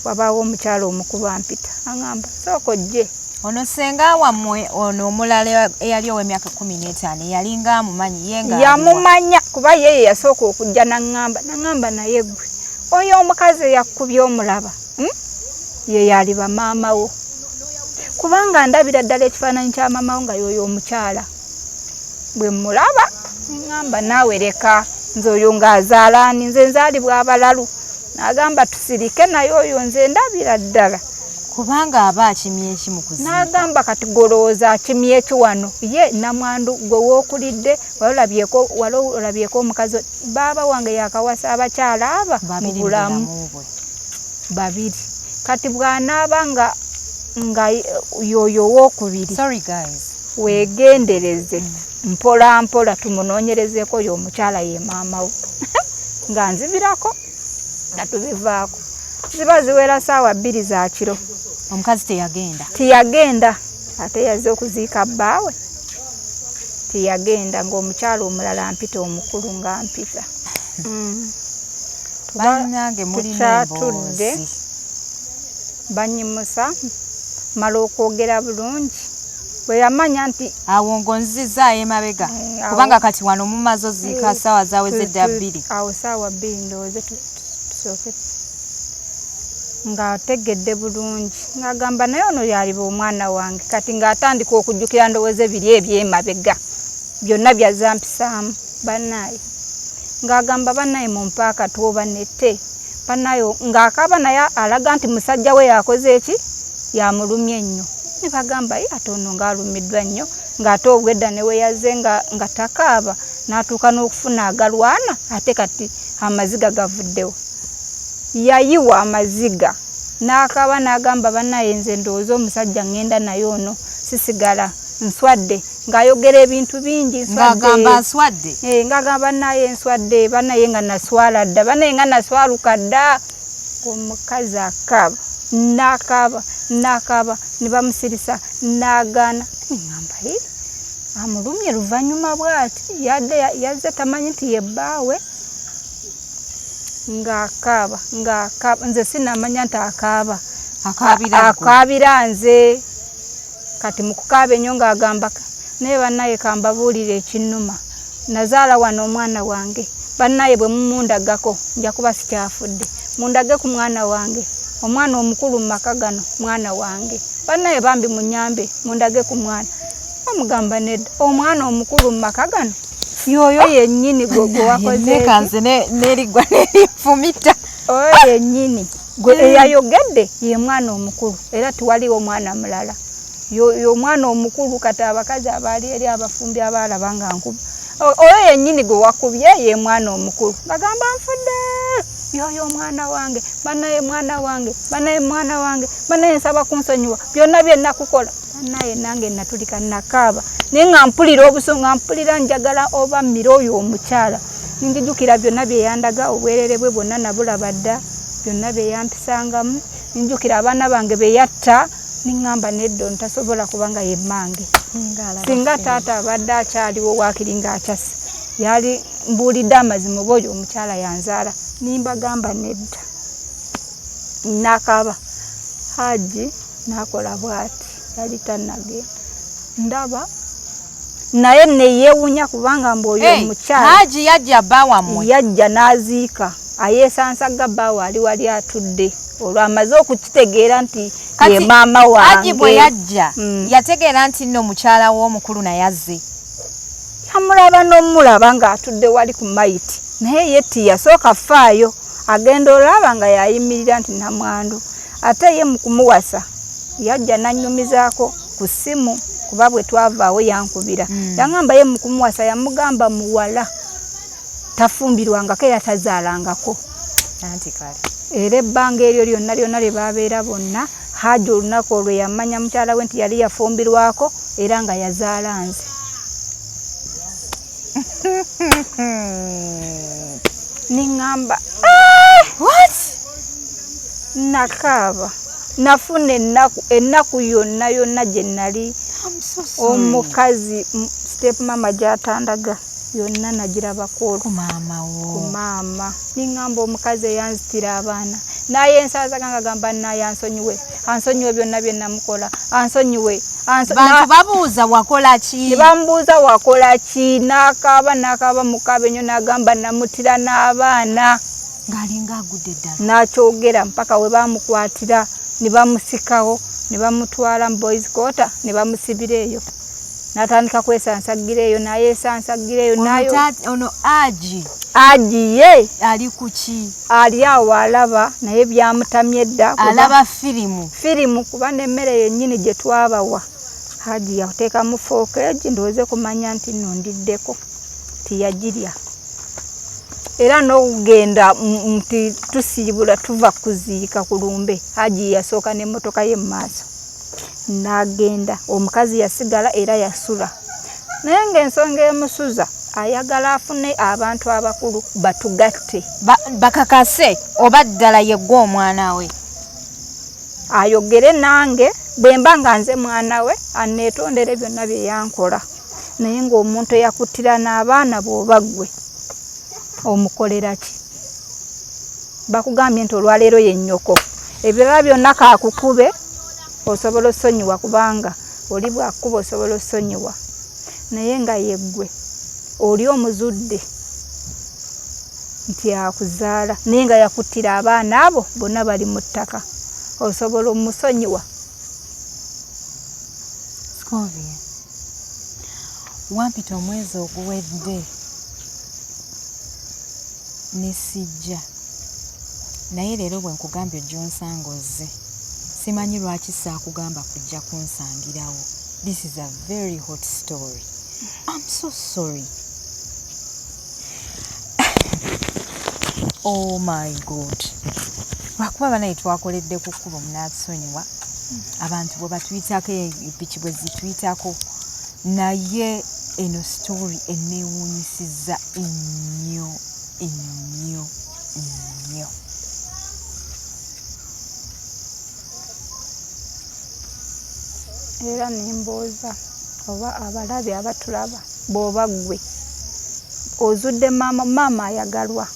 wabaawo omukyala omukulu ampita aŋŋamba sooka ojje. Ono senga wammwe ono omulala eyali ow'emyaka 15 yalinga amumanyi ye nga yamumanya kuba ye yasooka okujja naŋŋamba naye gwe oyo omukazi eyakubye omulaba ye yaliba maama wo kubanga ndabira ddala ekifaananyi kya maama wo nga yoyo omukyala bwe mulaba ŋŋamba naawe leka nze oyo ng'azaalaani nze nzaalibwa abalalu n'agamba tusirike naye oyo nze ndabira ddala kubanga aba akimye eki mu kuziika. N'agamba kati golowooza akimye eki wano ye namwandu gwe wookulidde wala olabyeko omukazi baaba wange yakawasa abakyala aba mu bulamu 2 kati bw'anaaba nga yoyo owookubiri weegendereze mpola mpola tumunoonyerezeeko oyo omukyala ye maama wo nga nzibirako nga tubivaako ziba ziwera ssaawa 2 za kiro. Omukazi teyagenda ate yazze okuziika bbaawe teyagenda ng'omukyala omulala mpita omukulu nga mpita. Bannange mulina emboozi banyimusa mala okwogera bulungi bwe yamanya nti awo ngonzizaayo emabega kubanga kati wano mumaze oziika ssaawa zaaweze dda 2 awo ssaawa 2 ndowooze tusooke ng'ategedde bulungi ng'agamba naye ono yaliba omwana wange kati ng'atandika okujjukira ndowooze biri ebyemabega byonna byazampisaamu bannaaye ng'agamba bannaaye mumpe akatooba nette bannaaye ng'akaaba naye alaga nti musajja we yakoze eki yamulumye ennyo ne bagamba ate ono ng'alumiddwa nnyo ng'ate obwedda ne we yazze nga takaaba n'atuuka n'okufuna agalwana ate kati amaziga gavuddewo yayiwa amaziga n'akaaba n'agamba bannaaye nze ndowooza omusajja ngenda naye ono sisigala nswadde ng'ayogera ebintu bingi ng'agamba bannaaye nswadde bannaaye nga naswala dda bannaaye nga naswaluka dda omukazi akaaba n'akaaba ne bamusirisa n'agaana ngamba amulumye luvannyuma bw'ati yazze tamanyi nti ye bbaawe ng'akaaba nze sinamanya nti akaabira nze kati mu kukaaba ennyo ng'agamba naye bannaye kambabuulire ekinnuma nazaala wano omwana wange bannaye bwe mumundagako nja kuba sikyafudde mundage ku mwana wange omwana omukulu mu maka gano mwana wange bannaye bambi munyambe mundage ku mwana omugamba nedda omwana omukulu mu maka gano yoyo yennyini gwe wakoze nerigwa nerifumita oyo yennyini gwe eyayogedde ye mwana omukulu era tiwaliwo mwana mulala yo mwana omukulu kati abakazi abaali eri abafumbi abaalaba nga nkuba oyo yennyini gwe wakubye ye mwana omukulu bagamba nfudde yoyo omwana wange bannaye mwana wange bannaye mwana wange bannaye nsaba kunsonyiwa byonna bye nakukola bannaye nange natulika nakaaba naye nga mpulira obusonga mpulira njagala oba mmira oyo omukyala ningijukira byonna bye yandaga obwerere bwe bwonna nabulaba dda byonna bye yampisangamu ninjukira abaana bange be yatta ningamba neddo ntasobola kubanga ye mmange singa taata abadde akyaliwo waakiri ng'akyasa yali mbuulidde amazima oba oyo omukyala yanzaala nimbagamba nedda nakaaba Haji nakola bwati yali tannagenda ndaba naye neyeewuunya kubanga mboyo omukyala Haji yajja bbaawammwe yajja n'aziika ayeesansaga bbaawa ali wali atudde olwo amaze okukitegeera nti ye maama wange. Haji bwe yajja yategeera nti nno mukyala w'omukulu naye azze yamulaba n'omulaba ng'atudde wali ku mayiti naye ye tiyasooka faayo agenda olaba nga yayimirira nti namwandu ate ye mu kumuwasa yajja nannyumizaako ku ssimu kuba bwe twavaawo yankubira yangamba ye mu kumuwasa yamugamba muwala tafumbirwangako era tazaalangako anti kale era ebbanga eryo lyonna lyonna lye baabeera bonna Haji olunaku olwo yamanya mukyala we nti yali yafumbirwako era nga yazaala nze niŋŋamba what nakaaba nafuna ennaku yonna gye nali I'm so sorry. Omukazi step mama jatandaga yonna nagirabako ku maama wo. Ku maama ningamba omukazi yanzitira abaana naye ensaza ganga gamba naye ansonyiwe byonna byennamukola ansonyiwe bantu babuuza wakola ki bambuuza wakola ki n'akaaba mukabe nnyo n'agamba namutira n'abaana ng'alinga agudde ddala n'akyogera mpaka we bamukwatira ne bamusikawo ne bamutwala mu boys quarter ne bamusibira eyo n'atandika kwesansagira eyo naye esansagira eyo nayo ono agiye ali ku ki ali awo alaba naye byamutamye dda alaba firimu kuba n'emmere yennyini gye twabawa Haji yateekamu fookeegi ndowooze kumanya nti nno ndiddeko tiyagirya era n'okugenda nti tusiibula tuva kuziika ku lumbe Haji yasooka n'emmotoka ye mu maaso n'agenda omukazi yasigala era yasula naye ng'ensonga emusuza ayagala afune abantu abakulu batugatte bakakase oba ddala yeggwe omwana we ayogere nange bwe mba nga nze mwana we aneetondere byonna bye yankola naye ng'omuntu eyakuttira n'abaana bw'oba ggwe omukolera ki bakugambye nti olwaleero ye nnyoko ebirala byonna kaakukube osobola osonyiwa kubanga oli bwakuba osobola osonyiwa naye nga yeggwe oli omuzudde nti akuzaala naye nga yakuttira abaana abo bonna bali mu ttaka osobola omusonyiwa Scovia wampita omwezi oguwedde nesijja naye leero bwe nkugambye ojjonsanga ozze simanyi lwaki saakugamba kujja kunsangirawo. This is a very hot story. I'm so sorry. Oh my God. Lwakuba banaye twakoledde ku kkubo munaatusonyiwa abantu bwe batuyitako epiki bwe zituyitako naye eno story enneewuunyisizza ennyo. Era nimbuuza oba abalabi abatulaba bw'oba ggwe ozudde maama ayagalwa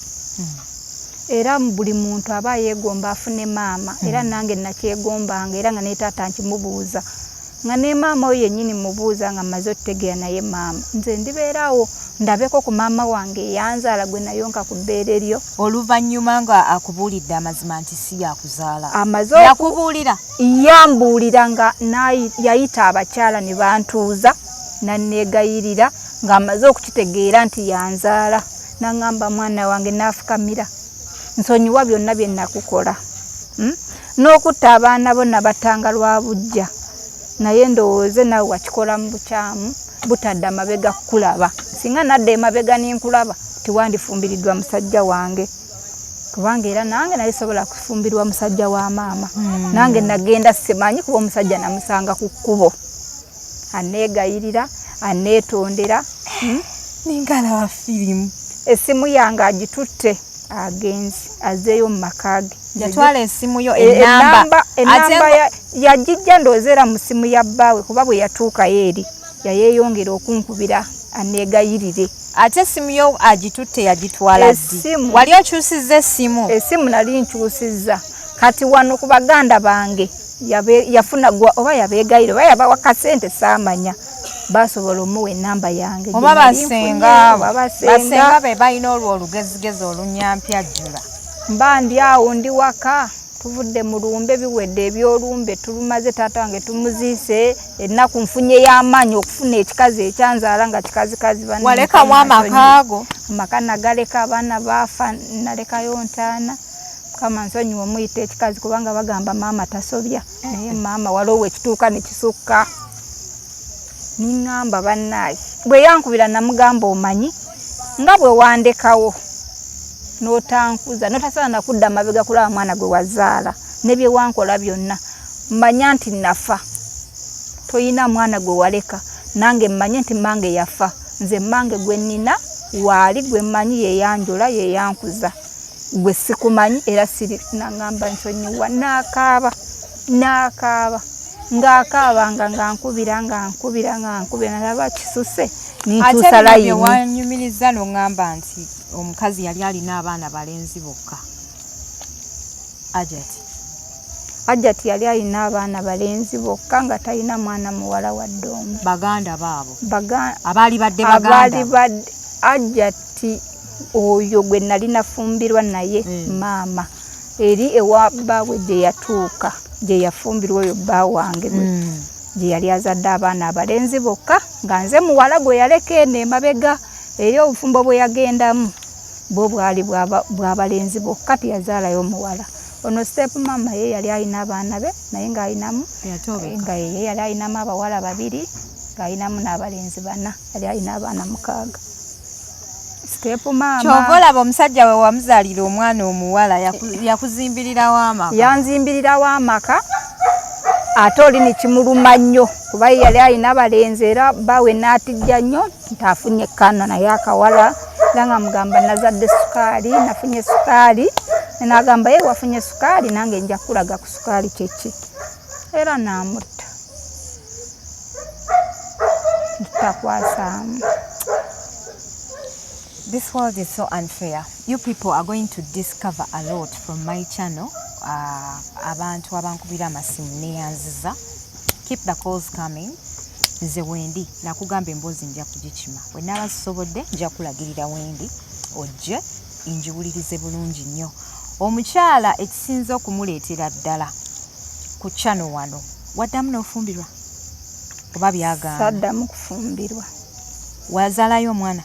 era buli muntu aba yeegomba afune maama era nange nakyegombanga era nga ne taata nkimubuuza nga ne maama oyo yennyini mubuuza nga mmaze okutegeera naye maama nze ndibeerawo ndabeko ku maama wange eyanzaala gwe nayonka ku bbeere lyo. Oluvannyuma nga akubuulidde amazima nti si yakuzaala yakubuulira yambuulira nga yayita abakyala ne bantuuza nanneegayirira ng'amaze okukitegeera nti yanzaala n'aŋŋamba mwana wange naafukamira nsonyiwa byonna bye nakukola n'okutta abaana bo nabatanga lwa bujja naye ndowooze nawe wakikola mu bukyamu butadde amabega kukulaba singa nadde emabega ninkulaba tiwandifumbiriddwa musajja wange kubanga era nange naye sobola kufumbirwa musajja wa maama nange nagenda simanyi kuba omusajja namusanga ku kkubo aneegayirira aneetondera ningala wa firimu essimu yange agitutte agenzi azeeyo mu maka ge yatwala essimu yo enamba yagijja ndoozeera mu ssimu ya bbaawe kuba bwe yatuukayo eri yayeeyongera okunkubira aneegayirire ate essimu yo agitutte yagitwala ddi wali okyusizza essimu essimu nali nkyusizza kati wano ku baganda bange yafuna oba yabeegayire oba yabawa kasente saamanya basobola omuwa enamba yange oba basenga be balina olwo olugezigezi olunyampyajjula mba ndi awo ndi waka tuvudde mu lumbe biwedde ebyolumbe tulumaze taata wange tumuziise ennaku nfunye y'amaanyi okufuna ekikazi ekyanzaala nga kikazikazi walekamu amakaago amaka nagaleka abaana baafa nalekayo ntaana kama nsonyiwa omuyita ekikazi kubanga bagamba maama tasobya naye maama waliwo ekituuka ne kisukka niŋŋamba bannaayi bwe yankubira namugamba omanyi nga bwe wandekawo n'otankuza n'otasobola nakudda amabega kulaba mwana gwe wazaala ne bye wankola byonna mmanya nti nafa toyina mwana gwe waleka nange mmanye nti mmange yafa nze mmange gwe nnina waali gwe mmanyi yeyanjula yeyankuza gwe sikumanyi era siri naŋŋamba nsonyiwa n'akaaba ng'akaabanga ng'ankubira nalaba kisuse nintuusa layini. Ate wanyumiriza n'oŋŋamba nti omukazi yali alina abaana balenzi bokka. Ajati yali alina abaana balenzi bokka nga talina mwana muwala wadde omu. Baganda baabo abaali badde baganda. Ajati oyo gwe nali nafumbirwa naye maama eri ewa baabwe gye yatuuka gye yafumbirwa oyo bba wange gye yali azadde abaana abalenzi bokka nga nze muwala gwe yaleka eno emabega eri obufumbo bwe yagendamu bwo bwali bw'abalenzi bokka teyazaalayo muwala. Ono step mama ye yali alina abaana be naye ye yali alinamu abawala 2 ng'alinamu n'abalenzi 4 yali alina abaana 6. Step mama kyova olaba omusajja we wamuzaalira omwana omuwala yakuzimbirirawo amaka. Yanzimbirirawo amaka ate oli nikimuluma nnyo kuba yali alina abalenzi era bawe n'atijja nnyo nti afunye ekkano naye akawala era nga mugamba nazadde sukaali nafunye sukaali n'agamba ye wafunye sukaali nange nja kulaga ku sukaali kyeki era n'amutta ntakwasaamu. This world is so unfair. You people are going to discover a lot from my channel. Abantu abankubira amasimu neyanziza. Keep the calls coming. Nze Wendi nakugamba emboozi nja kugikima. Bwe naba sisobodde nja kulagirira Wendi ojje injiwulirize bulungi nnyo. Omukyala ekisinza okumuleetera ddala ku channel wano waddamu n'ofumbirwa oba byagamba. Saddamu kufumbirwa. Wazaalayo omwana?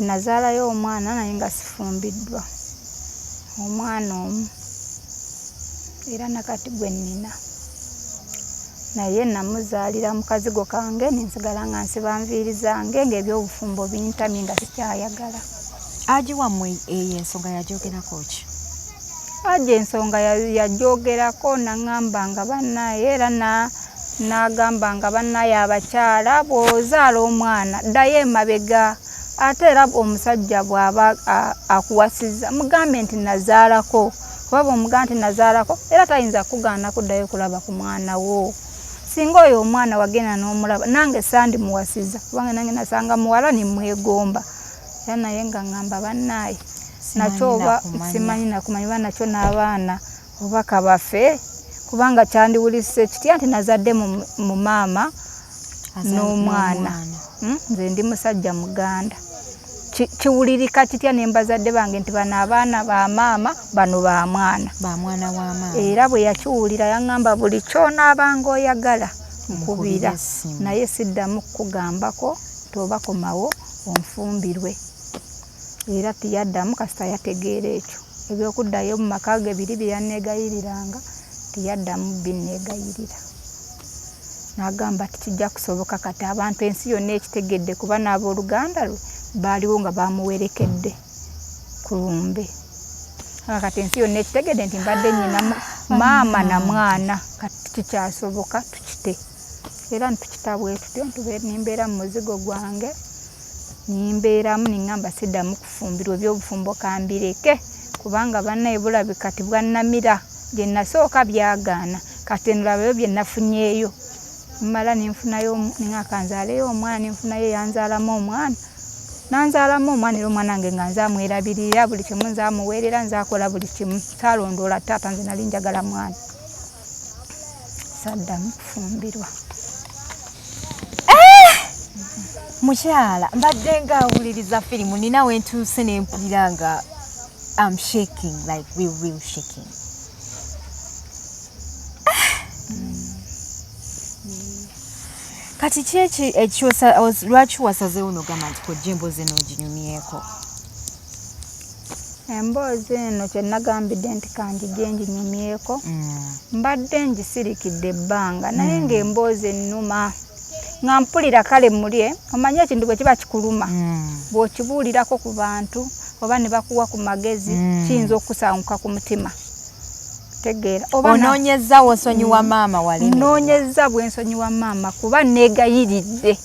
Nazaalayo omwana naye nga sifumbiddwa. Omwana omu era nakati gwe nnina naye namuzaalira mu kazigo kange ninsigala nga nsiba nviiri zange ng'ebyobufumbo bintamye nga sikyayagala. Aji wammwe eyo ensonga yagyogerako ki? Aji ensonga yagyogerako naŋŋamba nga bannaye era n'agamba nga bannaye abakyala bw'ozaala omwana ddayo emabega ate era omusajja bw'aba akuwasiza mugambe nti nazaalako kuba bw'omugamba nti nazaalako era tayinza kugaana kuddayo kulaba ku mwana wo. Singa oyo omwana wagenda n'omulaba nange sandi muwasiza kubanga nange nasanga muwala nimwegomba era naye nga ŋŋamba bannaye nakyo oba simanyi nakumanya oba nakyo n'abaana obaka bafe kubanga kyandiwulise kitya nti nazadde mu maama n'omwana. Nze ndi musajja muganda kiwulirika kitya nembazadde bange nti bano abaana ba maama bano ba mwana wa maama. Era bwe yakiwulira yaŋŋamba buli ky'onaabanga oyagala nkubira naye siddamu kukugambako tobakomawo onfumbirwe. Era tiyaddamu kasita yategeera ekyo ebyokuddayo mu maka ge biri bye yanneegayiriranga tiyaddamu binneegayirira. N'agamba tikijja kusoboka kati abantu ensi yonna ekitegedde kuba n'abooluganda lwe baaliwo nga bamuwerekedde ku lumbe. Kati ensi yonna ekitegedde nti mbadde nnyina maama na mwana kati kikyasoboka tukite. Era ntukita bwe tutyo nimbeera mu muzigo gwange nimbeeramu niŋŋamba siddamu kufumbirwa ebyobufumbo kambireke kubanga bannaye bulabika kati bwannamira gye nasooka byagaana kati nolabayo bye nafunyeeyo mmala ninfunayo niŋakanzaaleyo omwana ninfunayo yanzaalamu omwana nanzaalamu omwana era omwana wange nga nzaamwerabirira buli kimu nzaamuweerera nzaakola buli kimu saalondoola taata nze nali njagala mwana. Saddamu kufumbirwa. Mukyala mbadde ng'awuliriza firimu nina we ntuuse ne mpulira nga I'm shaking like real shaking. Kati kyeki lwaki wasazeewo n'ogamba nti kojja emboozi eno oginyumyeko? Emboozi eno kye nagambidde nti kanjigye nginyumyeko mbadde ngisirikidde ebbanga naye ng'emboozi ennuma nga mpulira kale mulye omanye ekintu bwe kiba kikuluma bw'okibuulirako ku bantu oba ne bakuwa ku magezi kiyinza okukusanguka ku mutima. Tegeera onoonyezza wosonyiwa maama wali noonyezza bwensonyiwa maama kuba neegayiridde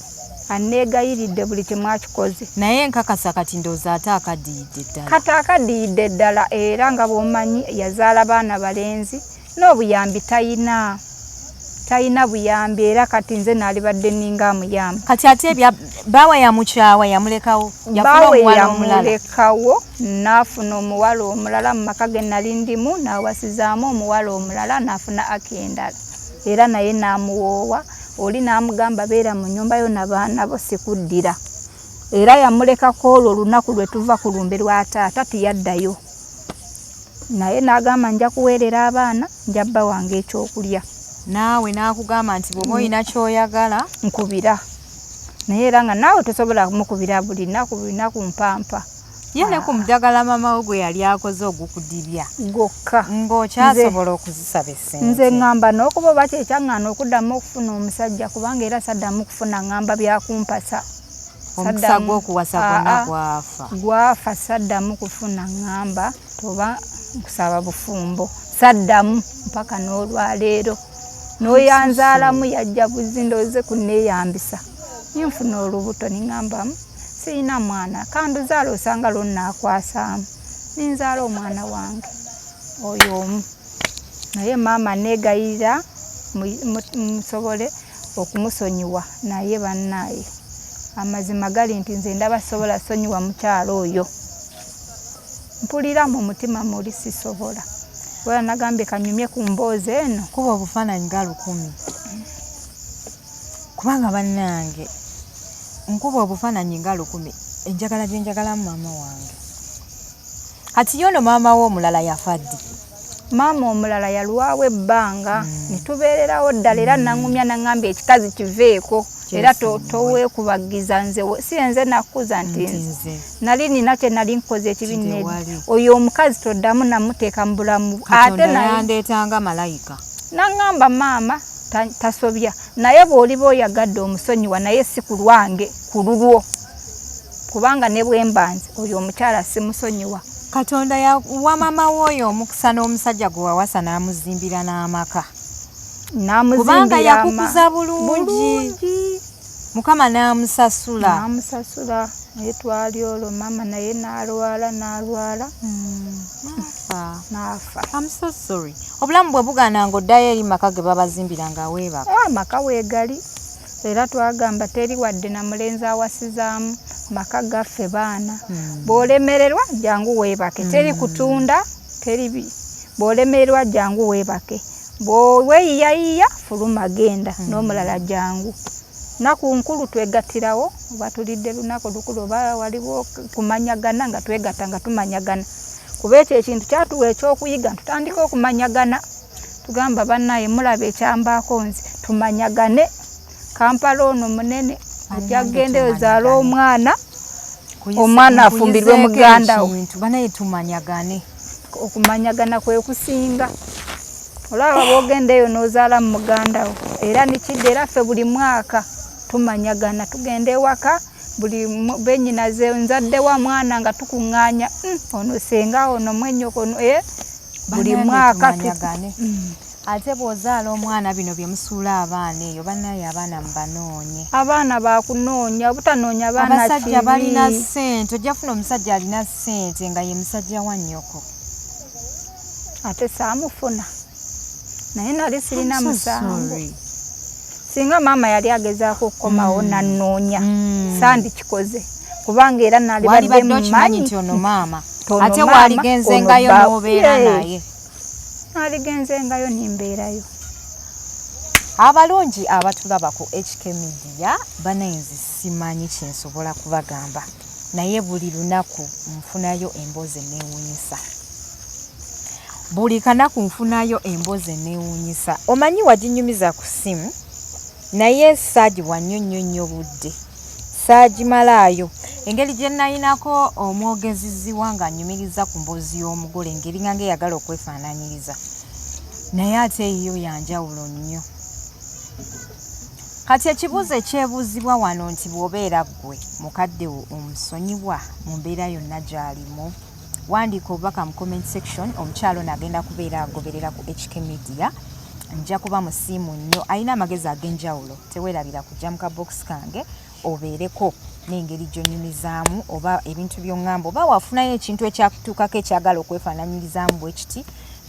aneegayiridde buli kimu akikoze naye nkakasa kati ndowooza ate akadiyidde ddala. Kati akadiyidde ddala era nga bw'omanyi yazaala baana balenzi n'obuyambi tayina talina buyambi era kati nze nalibadde ninga amuyamba. Kati ate ebya bawe yamukyawa yamulekawo yafuna omuwala omulala. Yamulekawo nafuna omuwala omulala mu maka ge nali ndimu nawasizaamu omuwala omulala nafuna akendala. Era naye namuwoowa oli namugamba beera mu nyumba yo n'abaana bo sikuddira. Era yamulekako olwo olunaku lwe tuva ku lumbe lwa taata tiyaddayo. Naye n'agamba nja kuweerera abaana njabba wange ekyokulya. Naawe nakugamba nti bw'oba olina kyoyagala nkubira. Naye era nga naawe tosobola kumukubira buli lunaku mpampa. Ye ne ku mudagala mama we gwe yali akoze ogukudibya gokka ng'okyasobola okuzisaba essente. Nze ngamba n'okuba oba kyekyaŋŋaana okuddamu okufuna omusajja kubanga era saddamu kufuna ngamba byakumpasa. Omukisa gw'okuwasa gwonna gwafa saddamu kufuna ngamba toba nkusaba bufumbo saddamu mpaka n'olwaleero. N'oyanzaalamu yajja buzindoze kunneeyambisa. Nfuna olubuto ningamba sirina mwana kanduzaala osanga lonnaakwasaamu ninzaala omwana wange oyo omu. Naye maama neegayirira musobole okumusonyiwa naye bannaaye amazima gali nti nze ndaba sobola sonyiwa mukyalo oyo. Mpulira mu mutima muli sisobola. Bwera nagambye kanyumye ku mboozi eno. Kuba obufaananyi ga 1000. Kubanga bannange nkuba obufaananyi nga 1000 enjagala gye njagala maama wange. Kati yono maama wo omulala yafa ddi? Maama omulala yalwawo ebbanga ne tubeererawo ddala era nangumya nangambye ekikazi kiveeko era toweekubagiza nze si nze nakkuza nti nze nali nina kye nali nkoze ekibi nedda. Oyo omukazi toddamu namuteeka mu bulamu ate yandeetanga malayika. Nangamba maama tasobya naye bw'oliba oyagadde omusonyiwa naye si ku lwange ku lulwo kubanga ne bwembanze oyo omukyala simusonyiwa. Katonda yawa maama w'oyo omukisa n'omusajja gwe wawasa n'amuzimbira n'amaka. Kubanga yakukuza bulungi. Mukama n'amusasula. N'amusasula naye twali olwo maama naye n'alwala. N'afa. I'm so sorry. Obulamu bwe bugaana ng'oddayo eri maka ge babazimbira nga weebaka. Maka weegali. Era twagamba teri wadde na mulenzi awasizaamu maka gaffe baana. Bw'olemererwa jangu weebake. Teri kutunda teri bw'olemererwa jangu weebake. Bw'oweeyiyayiya fuluma genda n'omulala jangu. Naku nkulu twegattirawo oba tulidde lunaku lukulu oba waliwo kumanyagana nga twegatta nga tumanyagana. Kuba ekyo ekintu kyatuwa ekyokuyiga tutandika okumanyagana. Tugamba bannaaye mulaba ekyambaako nze tumanyagane. Kampala ono munene ajja kugenda ozaala omwana afumbirwe muganda we. Banaye tumanyagane. Okumanyagana kwe kusinga. Olaba bw'ogenda eyo n'ozaala mu muganda wo. Era nikidde era ffe buli mwaka tumanyagana tugenda ewaka buli bennyinaze nzadde wa mwana nga tukuŋŋaanya ono senga ono mwennyoko ono buli mwaka tumanyagane. Ate bw'ozaala omwana bino bye musuula abaana eyo bannaye abaana mubanoonye. Abaana bakunoonya obutanoonya abaana kibi. Abasajja balina ssente ojja funa omusajja alina ssente nga ye musajja wa nnyoko. Ate saamufuna naye nali sirina musango. Singa maama yali agezaako okukomawo nannoonya sandikikoze kubanga era nali badde mumanyi nti ono maama ate waligenzengayo n'obeera naye. Naligenzengayo nimbeerayo. Abalungi abatulaba ku HK Media banenzi simanyi kyensobola kubagamba naye buli lunaku nfunayo emboozi enneewuunyisa. Buli kanaku nfunayo emboozi enneewuunyisa. Omanyi waginyumiza ku ssimu naye saagiwa nnyo budde saagimalaayo. Engeri gye nayinako omwogeziziwa nga nnyumiriza ku mboozi y'omugole engeri nga eyagala okwefaananyiriza naye ate eyo yanjawulo nnyo. Kati ekibuuzo ekyebuuzibwa wano nti bw'obeera ggwe mukadde omusonyiwa mu mbeera yonna gy'alimu wandiika obubaka mu comment section. Omukyalo nagenda kubeera agoberera ku HK Media. Nja kuba musiimu nnyo alina amagezi ag'enjawulo teweerabira kujja mu kabox kange obeereko n'engeri gy'onyumizaamu oba ebintu by'oŋŋamba oba wafunayo ekintu ekyakutuukako ekyagala okwefaananyirizaamu bwe kiti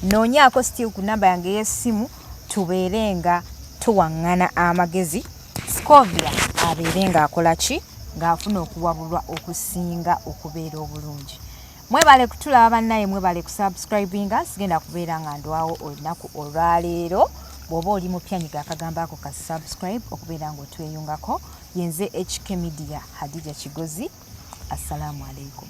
noonyaako still ku nnamba yange y'essimu tubeere nga tuwangana amagezi Scovia abeere ng'akola ki ng'afuna okuwabulwa okusinga okubeera obulungi. Mwebale kutulaba bannaye, mwebale kusubscribinga. Sigenda kubeera nga ndwawo olunaku olwaleero. Bw'oba oli mupya nyiga akagambo ako ka subscribe okubeera ng'otweyungako. Yenze HK Media Hadija Kigozi. Assalamu alaikum.